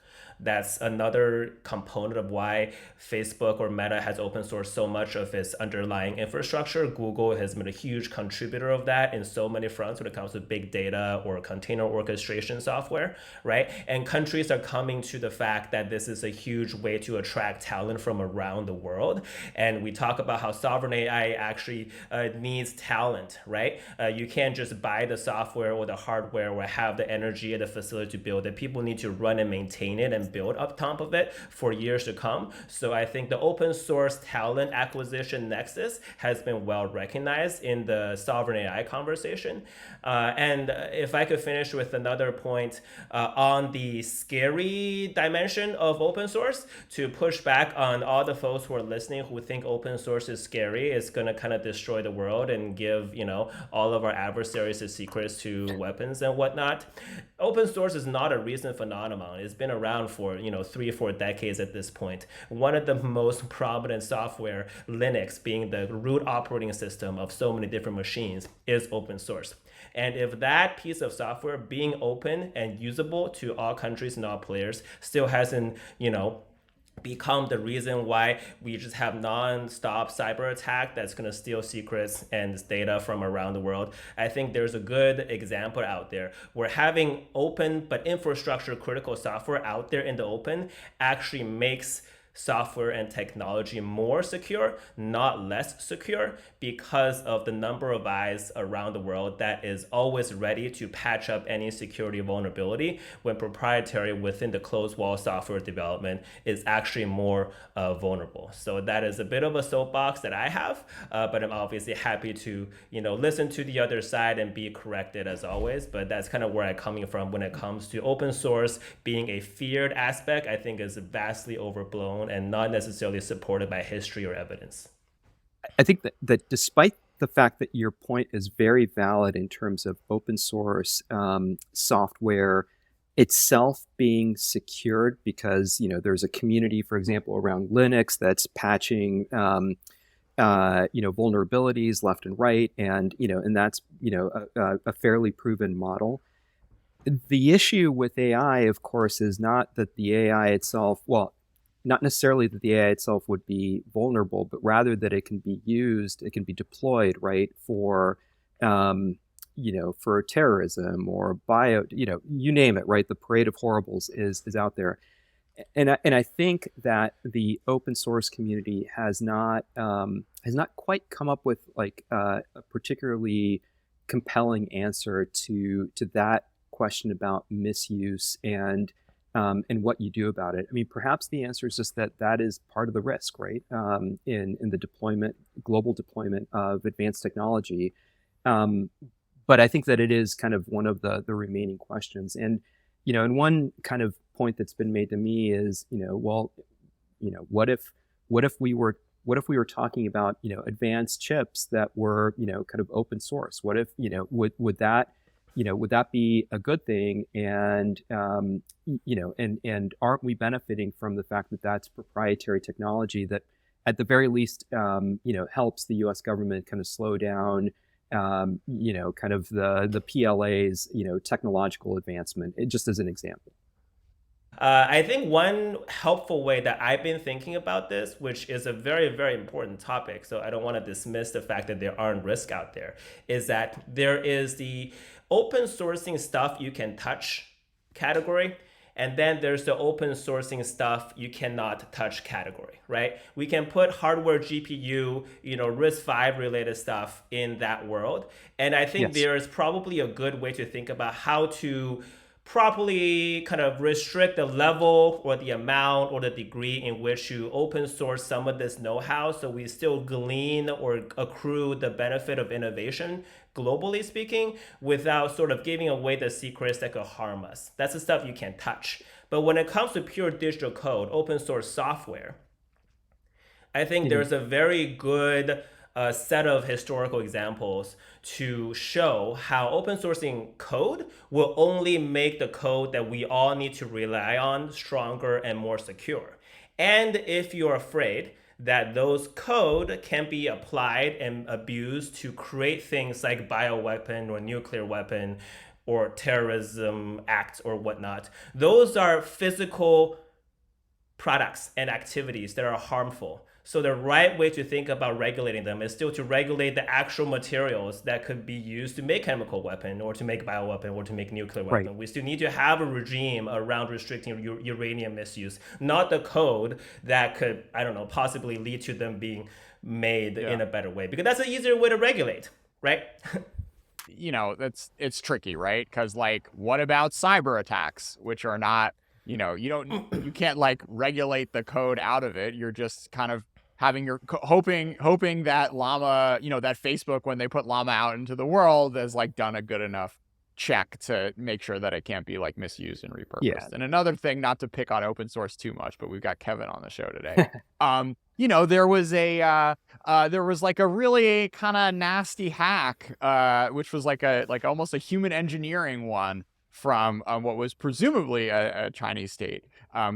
That's another component of why Facebook or Meta has open sourced so much of its underlying infrastructure. Google has been a huge contributor of that in so many fronts when it comes to big data or container orchestration software, right? And countries are coming to the fact that this is a huge way to attract talent from around the world. And we talk about how sovereign AI actually needs talent, right? You can't just buy the software or the hardware or have the energy and the facility to build it. People need to run and maintain it and build up top of it for years to come. So I think the open source talent acquisition nexus has been well recognized in the sovereign AI conversation. And if I could finish with another point on the scary dimension of open source, to push back on all the folks who are listening who think open source is scary, it's going to kind of destroy the world and give, all of our adversaries the secrets to weapons and whatnot. Open source is not a recent phenomenon. It's been around for 3 or 4 decades at this point. One of the most prominent software, Linux being the root operating system of so many different machines, is open source. And if that piece of software being open and usable to all countries and all players still hasn't, become the reason why we just have non-stop cyber attack that's going to steal secrets and data from around the world, I think there's a good example out there where having open but infrastructure critical software out there in the open actually makes software and technology more secure, not less secure, because of the number of eyes around the world that is always ready to patch up any security vulnerability when proprietary within the closed wall software development is actually more vulnerable. So that is a bit of a soapbox that I have, but I'm obviously happy to listen to the other side and be corrected as always. But that's kind of where I'm coming from when it comes to open source being a feared aspect. I think is vastly overblown and not necessarily supported by history or evidence. I think that despite the fact that your point is very valid in terms of open source software itself being secured, because there's a community, for example, around Linux that's patching vulnerabilities left and right, and that's a fairly proven model. The issue with AI, of course, is not that the AI itself, not necessarily that the AI itself would be vulnerable, but rather that it can be used, it can be deployed, right, for, for terrorism or you name it, right? The parade of horribles is out there. And I think that the open source community has not quite come up with a particularly compelling answer to that question about misuse and what you do about it. I mean, perhaps the answer is just that is part of the risk, right? In the global deployment of advanced technology. But I think that it is kind of one of the remaining questions. And, and one kind of point that's been made to me is, what if we were talking about, advanced chips that were, kind of open source? What if, would that be a good thing? And, and aren't we benefiting from the fact that that's proprietary technology that at the very least, helps the US government kind of slow down, kind of the PLA's, technological advancement, just as an example? I think one helpful way that I've been thinking about this, which is a very, very important topic, so I don't want to dismiss the fact that there aren't risks out there, is that there is the open sourcing stuff you can touch category, and then there's the open sourcing stuff you cannot touch category, right? We can put hardware, GPU, RISC-V related stuff in that world. And I think Yes. there's probably a good way to think about how to properly kind of restrict the level or the amount or the degree in which you open source some of this know-how so we still glean or accrue the benefit of innovation, globally speaking, without sort of giving away the secrets that could harm us. That's the stuff you can't touch. But when it comes to pure digital code, open source software, I think there's a very good set of historical examples to show how open sourcing code will only make the code that we all need to rely on stronger and more secure. And if you're afraid that those code can be applied and abused to create things like bioweapon or nuclear weapon or terrorism acts or whatnot, those are physical products and activities that are harmful. So the right way to think about regulating them is still to regulate the actual materials that could be used to make chemical weapon or to make bioweapon or to make nuclear weapon. Right. We still need to have a regime around restricting uranium misuse, not the code that could, I don't know, possibly lead to them being made in a better way, because that's an easier way to regulate, right? It's tricky, right? Because like, what about cyber attacks, which are not, you can't like regulate the code out of it. You're just kind of having your hoping that Llama, that Facebook, when they put Llama out into the world, has like done a good enough check to make sure that it can't be like misused and repurposed. Yeah. And another thing, not to pick on open source too much, but we've got Kevin on the show today. There was like a really kind of nasty hack, which was like almost a human engineering one from what was presumably a Chinese state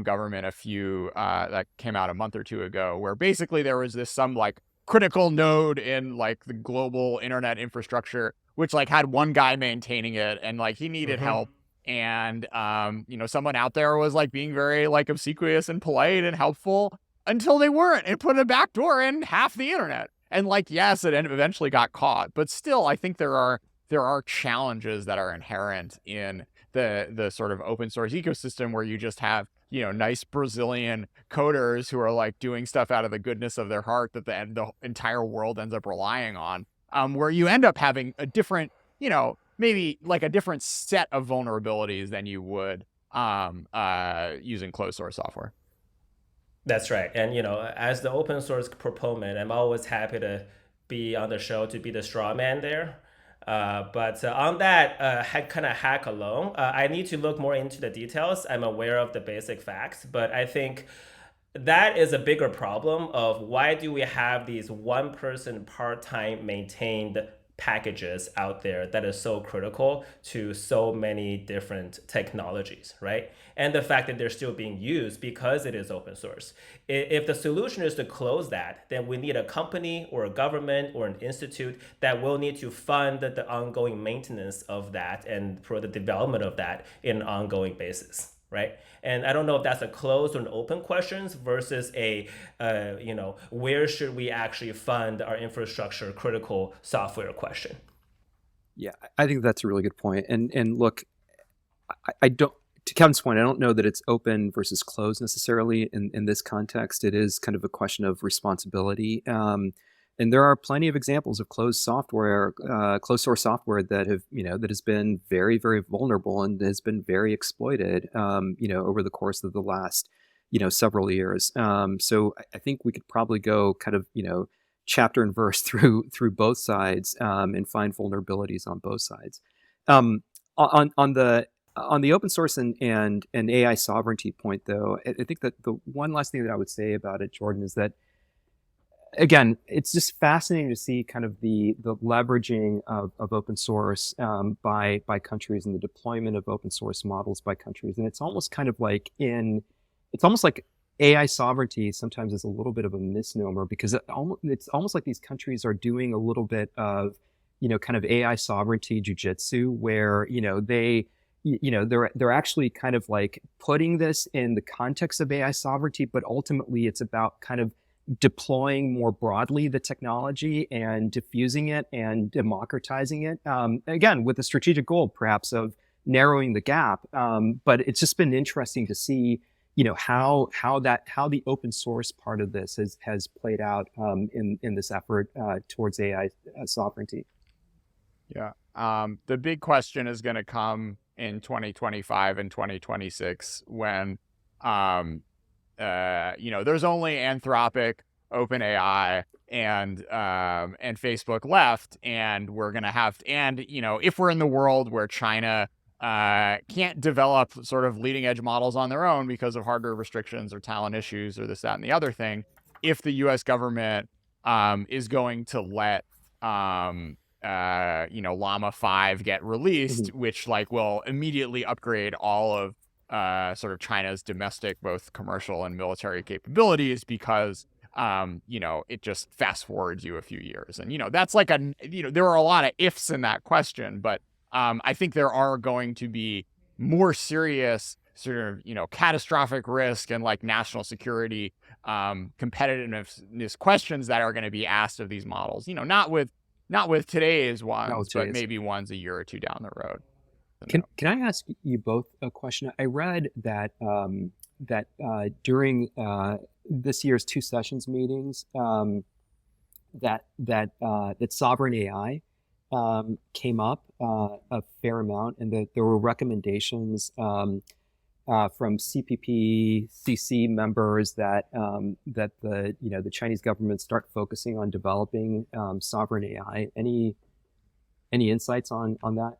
government that came out a month or two ago, where basically there was some like critical node in like the global internet infrastructure, which like had one guy maintaining it, and like he needed help. And someone out there was like being very like obsequious and polite and helpful until they weren't, and put a backdoor in half the internet. And like, yes, it eventually got caught, but still, I think there are challenges that are inherent in the sort of open source ecosystem, where you just have nice Brazilian coders who are like doing stuff out of the goodness of their heart that the entire world ends up relying on, where you end up having a different, maybe like a different set of vulnerabilities than you would using closed source software. That's right. And, as the open source proponent, I'm always happy to be on the show to be the straw man there. But on that kind of hack alone, I need to look more into the details. I'm aware of the basic facts, but I think that is a bigger problem of why do we have these one-person part-time maintained packages out there that is so critical to so many different technologies, right? And the fact that they're still being used because it is open source. If the solution is to close that, then we need a company or a government or an institute that will need to fund the ongoing maintenance of that and for the development of that in an ongoing basis, right? And I don't know if that's a closed or an open questions versus where should we actually fund our infrastructure critical software question. Yeah, I think that's a really good point. And look, I don't, to Kevin's point, I don't know that it's open versus closed necessarily in this context. It is kind of a question of responsibility. And there are plenty of examples of closed source software that have, that has been very, very vulnerable and has been very exploited, over the course of the last, several years. So I think we could probably go kind of, chapter and verse through both sides and find vulnerabilities on both sides. On the open source and AI sovereignty point, though, I think that the one last thing that I would say about it, Jordan, is that, again, it's just fascinating to see kind of the leveraging of open source by countries and the deployment of open source models by countries. And it's almost kind of like AI sovereignty sometimes is a little bit of a misnomer, because it's almost like these countries are doing a little bit of, kind of AI sovereignty jujitsu, where, they're actually kind of like putting this in the context of AI sovereignty, but ultimately it's about kind of deploying more broadly the technology and diffusing it and democratizing it, again, with the strategic goal perhaps of narrowing the gap. But it's just been interesting to see, how the open source part of this has played out in this effort towards AI sovereignty. Yeah. The big question is going to come in 2025 and 2026 when there's only Anthropic, OpenAI, and Facebook left, and we're gonna have if we're in the world where China can't develop sort of leading edge models on their own because of hardware restrictions or talent issues or this, that, and the other thing, if the U.S. government is going to let Llama 5 get released, which like will immediately upgrade all of sort of China's domestic, both commercial and military capabilities, because, it just fast forwards you a few years. And, that's like there are a lot of ifs in that question, but I think there are going to be more serious sort of, catastrophic risk and like national security competitiveness questions that are going to be asked of these models. Not with today's ones, but maybe ones a year or two down the road. Can I ask you both a question? I read that during this year's two sessions meetings, that sovereign AI came up a fair amount, and that there were recommendations from CPP/CC members that the Chinese government start focusing on developing sovereign AI. Any insights on that?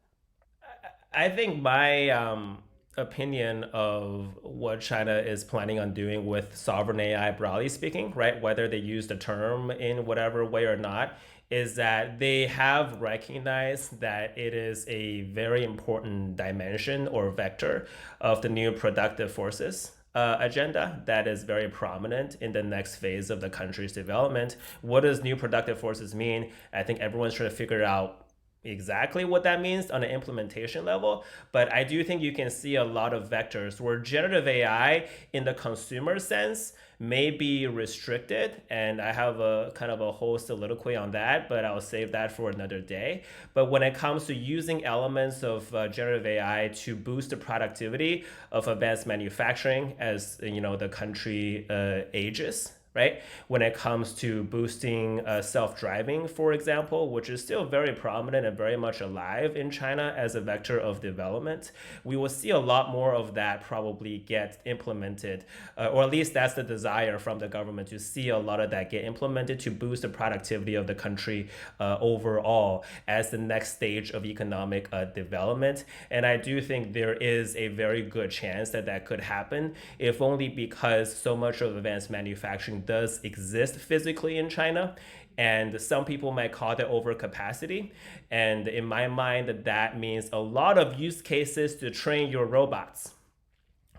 I think my opinion of what China is planning on doing with sovereign AI, broadly speaking, right, whether they use the term in whatever way or not, is that they have recognized that it is a very important dimension or vector of the new productive forces agenda that is very prominent in the next phase of the country's development. What does new productive forces mean? I think everyone's trying to figure out exactly what that means on an implementation level, but I do think you can see a lot of vectors where generative AI in the consumer sense may be restricted, and I have a kind of a whole soliloquy on that, but I'll save that for another day. But when it comes to using elements of generative AI to boost the productivity of advanced manufacturing as the country ages, right? When it comes to boosting self-driving, for example, which is still very prominent and very much alive in China as a vector of development, we will see a lot more of that probably get implemented, or at least that's the desire from the government, to see a lot of that get implemented to boost the productivity of the country overall as the next stage of economic development. And I do think there is a very good chance that that could happen, if only because so much of advanced manufacturing does exist physically in China, and some people might call that overcapacity. And in my mind, that means a lot of use cases to train your robots,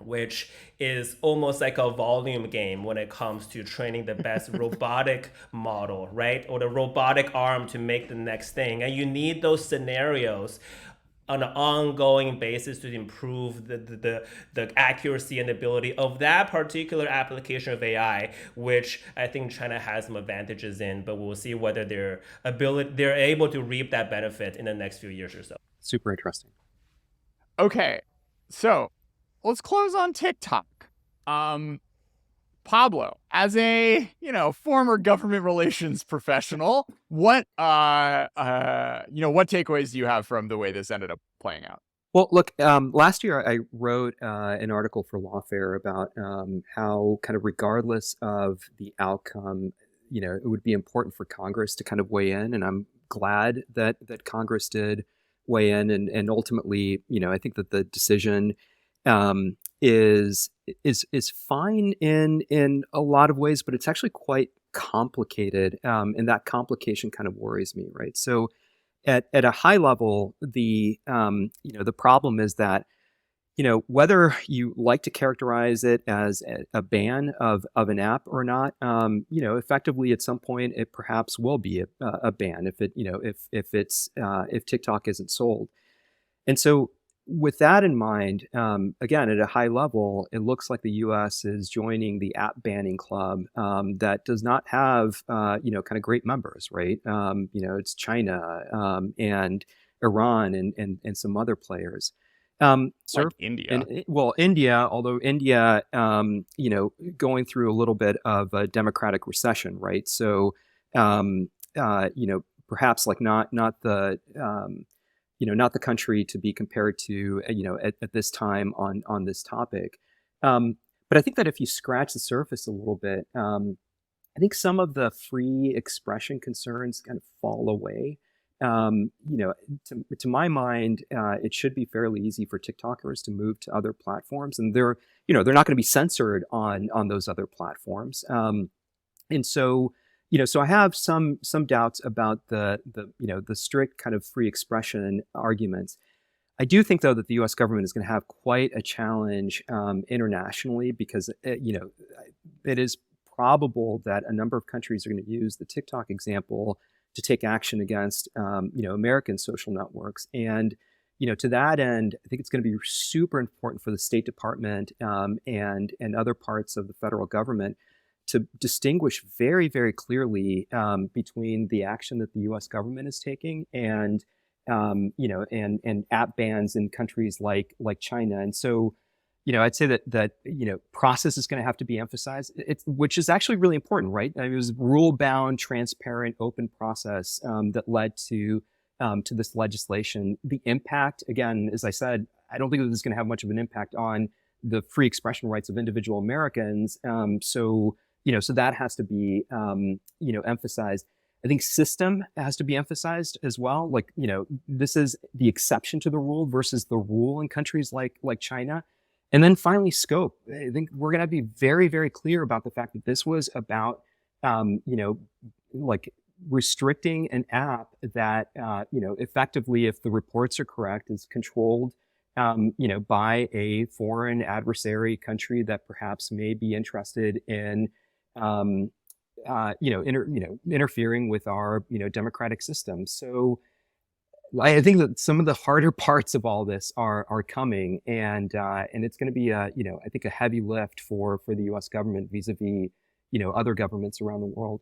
which is almost like a volume game when it comes to training the best robotic model, right? Or the robotic arm to make the next thing. And you need those scenarios on an ongoing basis to improve the accuracy and ability of that particular application of AI, which I think China has some advantages in, but we'll see whether they're able to reap that benefit in the next few years or so. Super interesting. Okay, so let's close on TikTok. Pablo, as a former government relations professional, what takeaways do you have from the way this ended up playing out? Well, look, last year I wrote an article for Lawfare about how, kind of regardless of the outcome, it would be important for Congress to kind of weigh in, and I'm glad that Congress did weigh in, and ultimately, I think that the decision is fine in a lot of ways, but it's actually quite complicated, and that complication kind of worries me, right? So at a high level, the problem is that whether you like to characterize it as a ban of an app or not, effectively at some point it perhaps will be a ban if TikTok isn't sold. And so with that in mind, again, at a high level, it looks like the U.S. is joining the app banning club that does not have, kind of great members, right? It's China and Iran and some other players. Like India. India, although India, going through a little bit of a democratic recession, right? So, perhaps like not the not the country to be compared to, at this time on this topic. But I think that if you scratch the surface a little bit, I think some of the free expression concerns kind of fall away. To my mind, it should be fairly easy for TikTokers to move to other platforms, and they're not going to be censored on those other platforms. And so, so I have some doubts about the strict kind of free expression arguments. I do think, though, that the U.S. government is going to have quite a challenge internationally, because it is probable that a number of countries are going to use the TikTok example to take action against American social networks. And to that end, I think it's going to be super important for the State Department and other parts of the federal government to distinguish very, very clearly between the action that the U.S. government is taking and and app bans in countries like China. And so, I'd say that process is going to have to be emphasized, which is actually really important, right? I mean, it was rule-bound, transparent, open process that led to this legislation. The impact, again, as I said, I don't think that this is going to have much of an impact on the free expression rights of individual Americans. So that has to be emphasized. I think system has to be emphasized as well. Like, this is the exception to the rule versus the rule in countries like China. And then finally, scope. I think we're going to be very, very clear about the fact that this was about, like restricting an app that, effectively, if the reports are correct, is controlled, by a foreign adversary country that perhaps may be interested in, interfering with our, democratic system. So I think that some of the harder parts of all this are coming, and it's going to be I think a heavy lift for the U.S. government vis-a-vis, other governments around the world.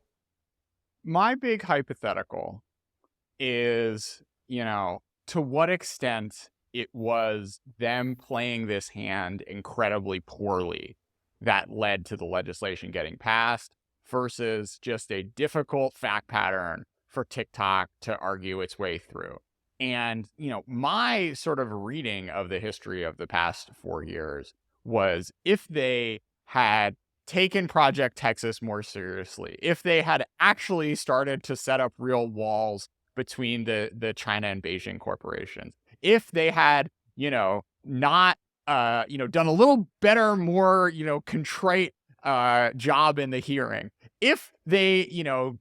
My big hypothetical is, to what extent it was them playing this hand incredibly poorly that led to the legislation getting passed versus just a difficult fact pattern for TikTok to argue its way through. And, my sort of reading of the history of the past 4 years was if they had taken Project Texas more seriously, if they had actually started to set up real walls between the China and Beijing corporations, if they had, not, done a little better, more, contrite job in the hearing, if they,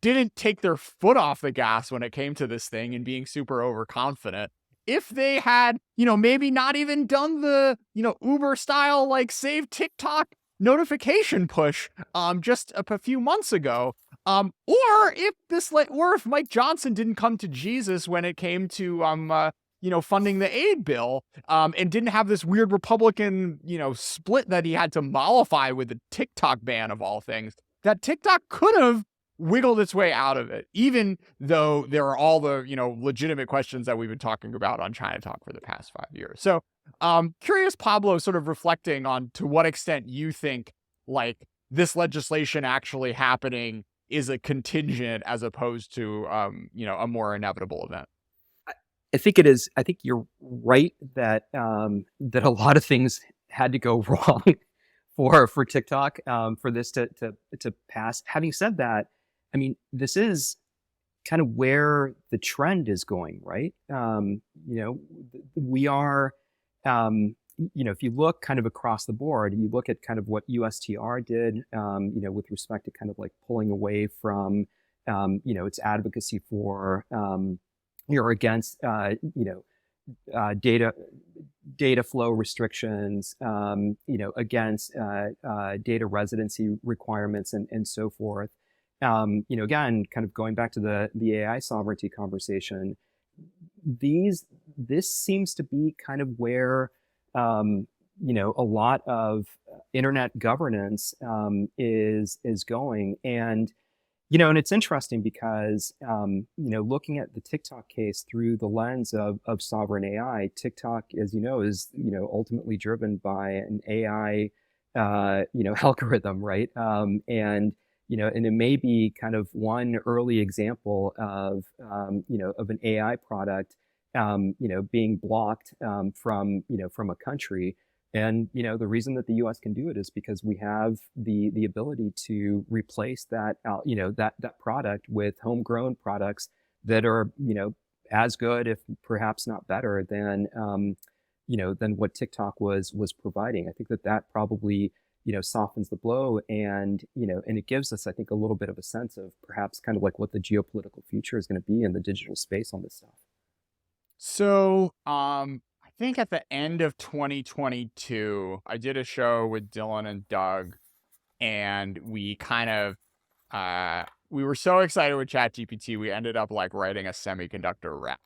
didn't take their foot off the gas when it came to this thing and being super overconfident, if they had, maybe not even done the, Uber style, like save TikTok notification push, just a few months ago, or if Mike Johnson didn't come to Jesus when it came to, funding the aid bill, and didn't have this weird Republican, split that he had to mollify with the TikTok ban of all things, that TikTok could have wiggled its way out of it, even though there are all the, legitimate questions that we've been talking about on ChinaTalk for the past 5 years. So, curious, Pablo, sort of reflecting on to what extent you think like this legislation actually happening is a contingent as opposed to, a more inevitable event. I think it is. I think you're right that that a lot of things had to go wrong for TikTok for this to pass. Having said that, I mean, this is kind of where the trend is going, right? We are, if you look kind of across the board, you look at kind of what USTR did, with respect to kind of like pulling away from, its advocacy for, or against, data flow restrictions, against data residency requirements and so forth. Again, kind of going back to the AI sovereignty conversation, this seems to be kind of where, a lot of internet governance is going. And it's interesting because, looking at the TikTok case through the lens of sovereign AI, TikTok, as you know, is, ultimately driven by an AI, algorithm, right? And it may be kind of one early example of, of an AI product, being blocked from a country. And, the reason that the U.S. can do it is because we have the ability to replace that, that product with homegrown products that are, as good, if perhaps not better than, than what TikTok was providing. I think that probably, softens the blow and, and it gives us, I think, a little bit of a sense of perhaps kind of like what the geopolitical future is going to be in the digital space on this stuff. So, I think at the end of 2022, I did a show with Dylan and Doug, and we kind of, we were so excited with ChatGPT, we ended up like writing a semiconductor rap.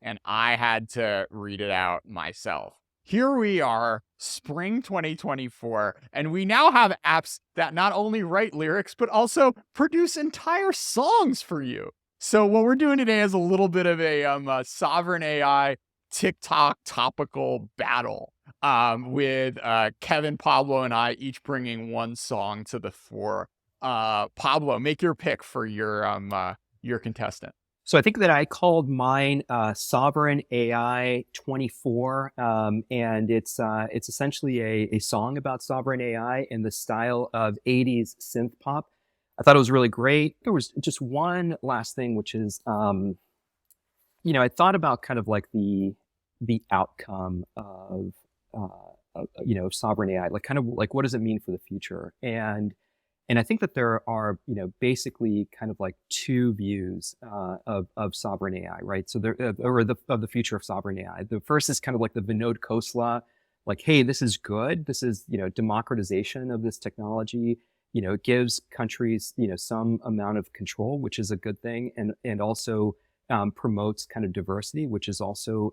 and I had to read it out myself. Here we are, spring 2024, and we now have apps that not only write lyrics, but also produce entire songs for you. So what we're doing today is a little bit of a sovereign AI TikTok topical battle with Kevin, Pablo, and I each bringing one song to the fore. Pablo, make your pick for your contestant. So I think that I called mine Sovereign AI 24, and it's essentially a song about sovereign AI in the style of 80s synth pop. I thought it was really great. There was just one last thing, which is, I thought about kind of like the outcome of sovereign AI, like kind of like what does it mean for the future? And I think that there are, basically kind of like two views of sovereign AI, right? So of the future of sovereign AI. The first is kind of like the Vinod Khosla, like, hey, this is good. This is, democratization of this technology. It gives countries, some amount of control, which is a good thing, and also promotes kind of diversity, which is also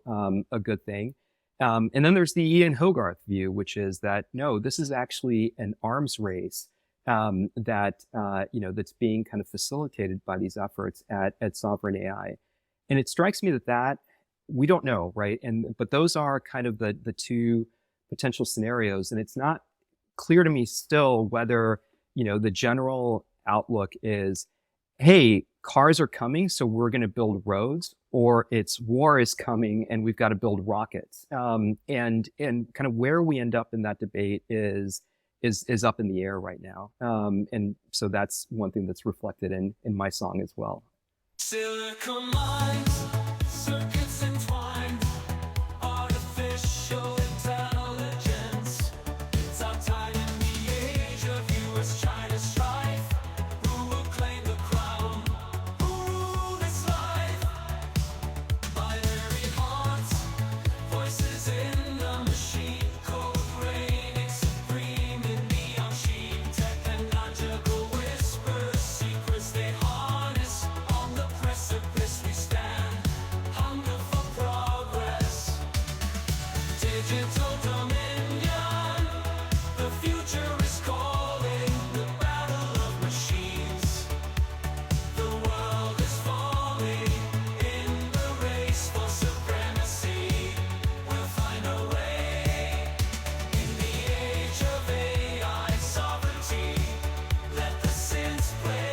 a good thing. And then there's the Ian Hogarth view, which is that no, this is actually an arms race. That's being kind of facilitated by these efforts at sovereign AI. And it strikes me that we don't know, right? But those are kind of the two potential scenarios. And it's not clear to me still whether, the general outlook is, hey, cars are coming, so we're going to build roads, or it's war is coming and we've got to build rockets. And kind of where we end up in that debate is up in the air right now. And so that's one thing that's reflected in my song as well. Silicon minds, circuits entwined, artificial intelligence. It's our time in the age of US-China strife. Who will claim the crown? Who rule this life? Binary hearts, voices in the machine, code reigning supreme in neon sheen. Technological whispers, secrets they harness. On the precipice we stand, hunger for progress. Digital dominion, the future is calling. The battle of machines. The world is falling in the race for supremacy. We'll find a way in the age of AI sovereignty. Let the synths play.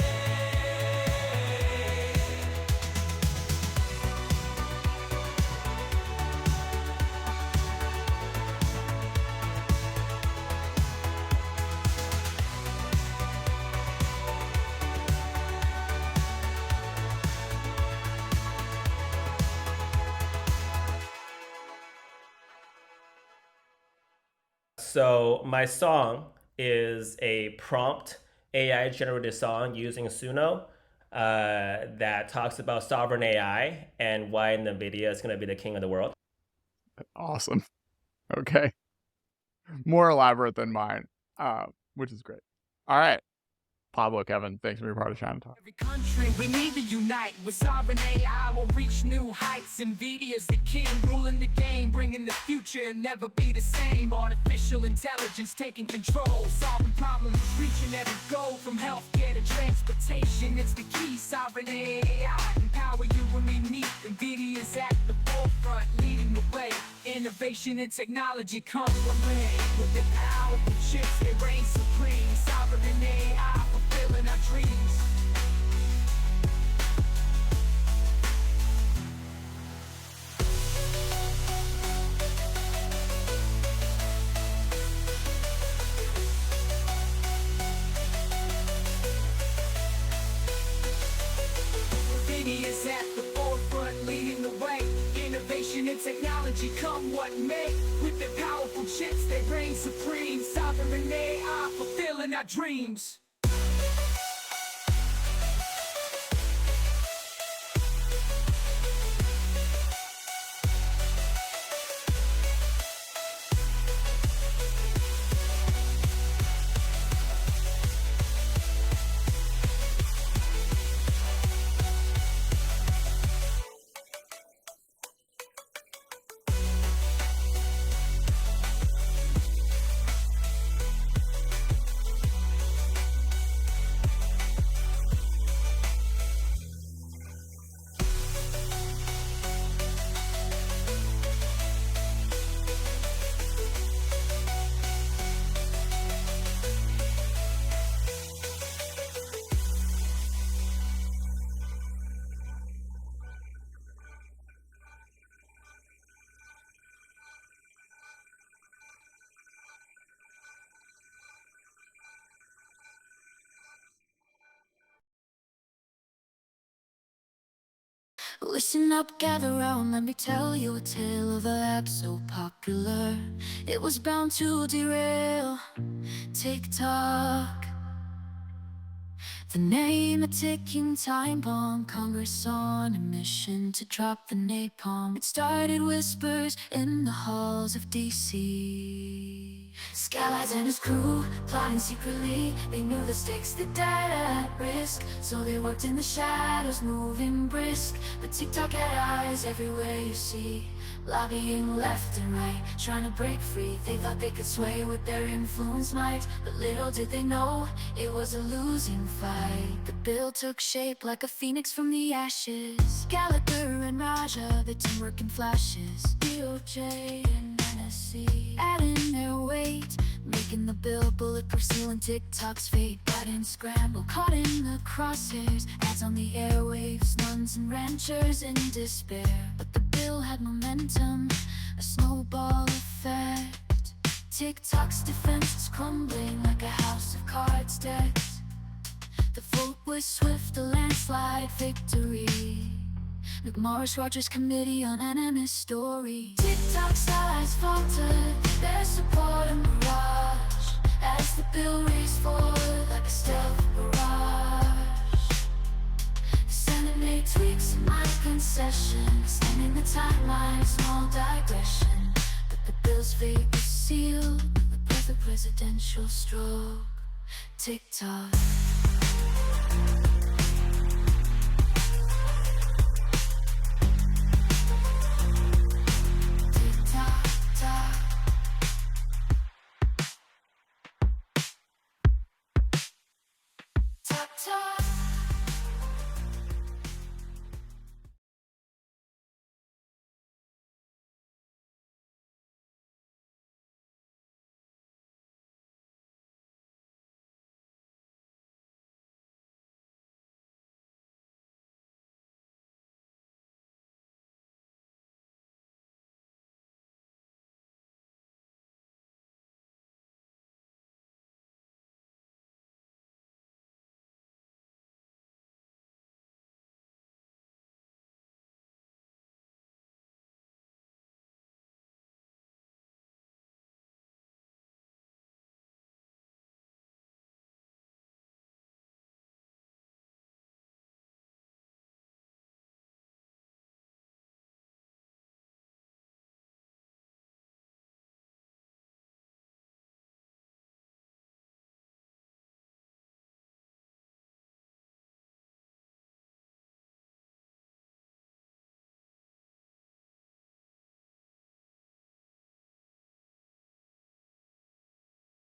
So my song is a prompt AI generated song using Suno that talks about sovereign AI and why NVIDIA is going to be the king of the world. Awesome. Okay. More elaborate than mine, which is great. All right. Pablo, Kevin, thanks for being part of ChinaTalk. Every country, we need to unite. With sovereign AI, we'll reach new heights. NVIDIA's the king, ruling the game, bringing the future and never be the same. Artificial intelligence taking control, solving problems, reaching every goal from healthcare to transportation. It's the key, sovereign AI, empower you when we meet. NVIDIA's at the forefront, leading the way. Innovation and technology come one way. With the powerful chips, they reign supreme. Sovereign AI, fulfilling our dreams. NVIDIA's at the forefront, leading the way. Innovation and technology come what may. With their powerful chips, they reign supreme. Sovereign AI, fulfilling our dreams. Listen up, gather round, let me tell you a tale of a app so popular it was bound to derail TikTok. The name, a ticking time bomb, Congress on a mission to drop the napalm. It started whispers in the halls of DC. Scallies and his crew, plotting secretly. They knew the stakes, the data at risk, so they worked in the shadows, moving brisk. But TikTok had eyes everywhere you see, lobbying left and right, trying to break free. They thought they could sway with their influence might, but little did they know it was a losing fight. The bill took shape like a phoenix from the ashes. Gallagher and Raja, the team working flashes. DOJ and NSC adding their weight, making the bill bulletproof, sealing TikTok's fate. Biden scramble, caught in the crosshairs, ads on the airwaves, nuns and ranchers in despair. But the bill had momentum, a snowball effect. TikTok's defense was crumbling like a house of cards decked. The vote was swift, a landslide victory. McMorris Rogers Committee on NMS story. TikTok's allies faltered, their support a mirage, as the bill raced forward like a stealth barrage. The Senate made tweaks and minor concessions, extending the timeline, small digression. But the bill's fate was sealed with the presidential stroke. TikTok.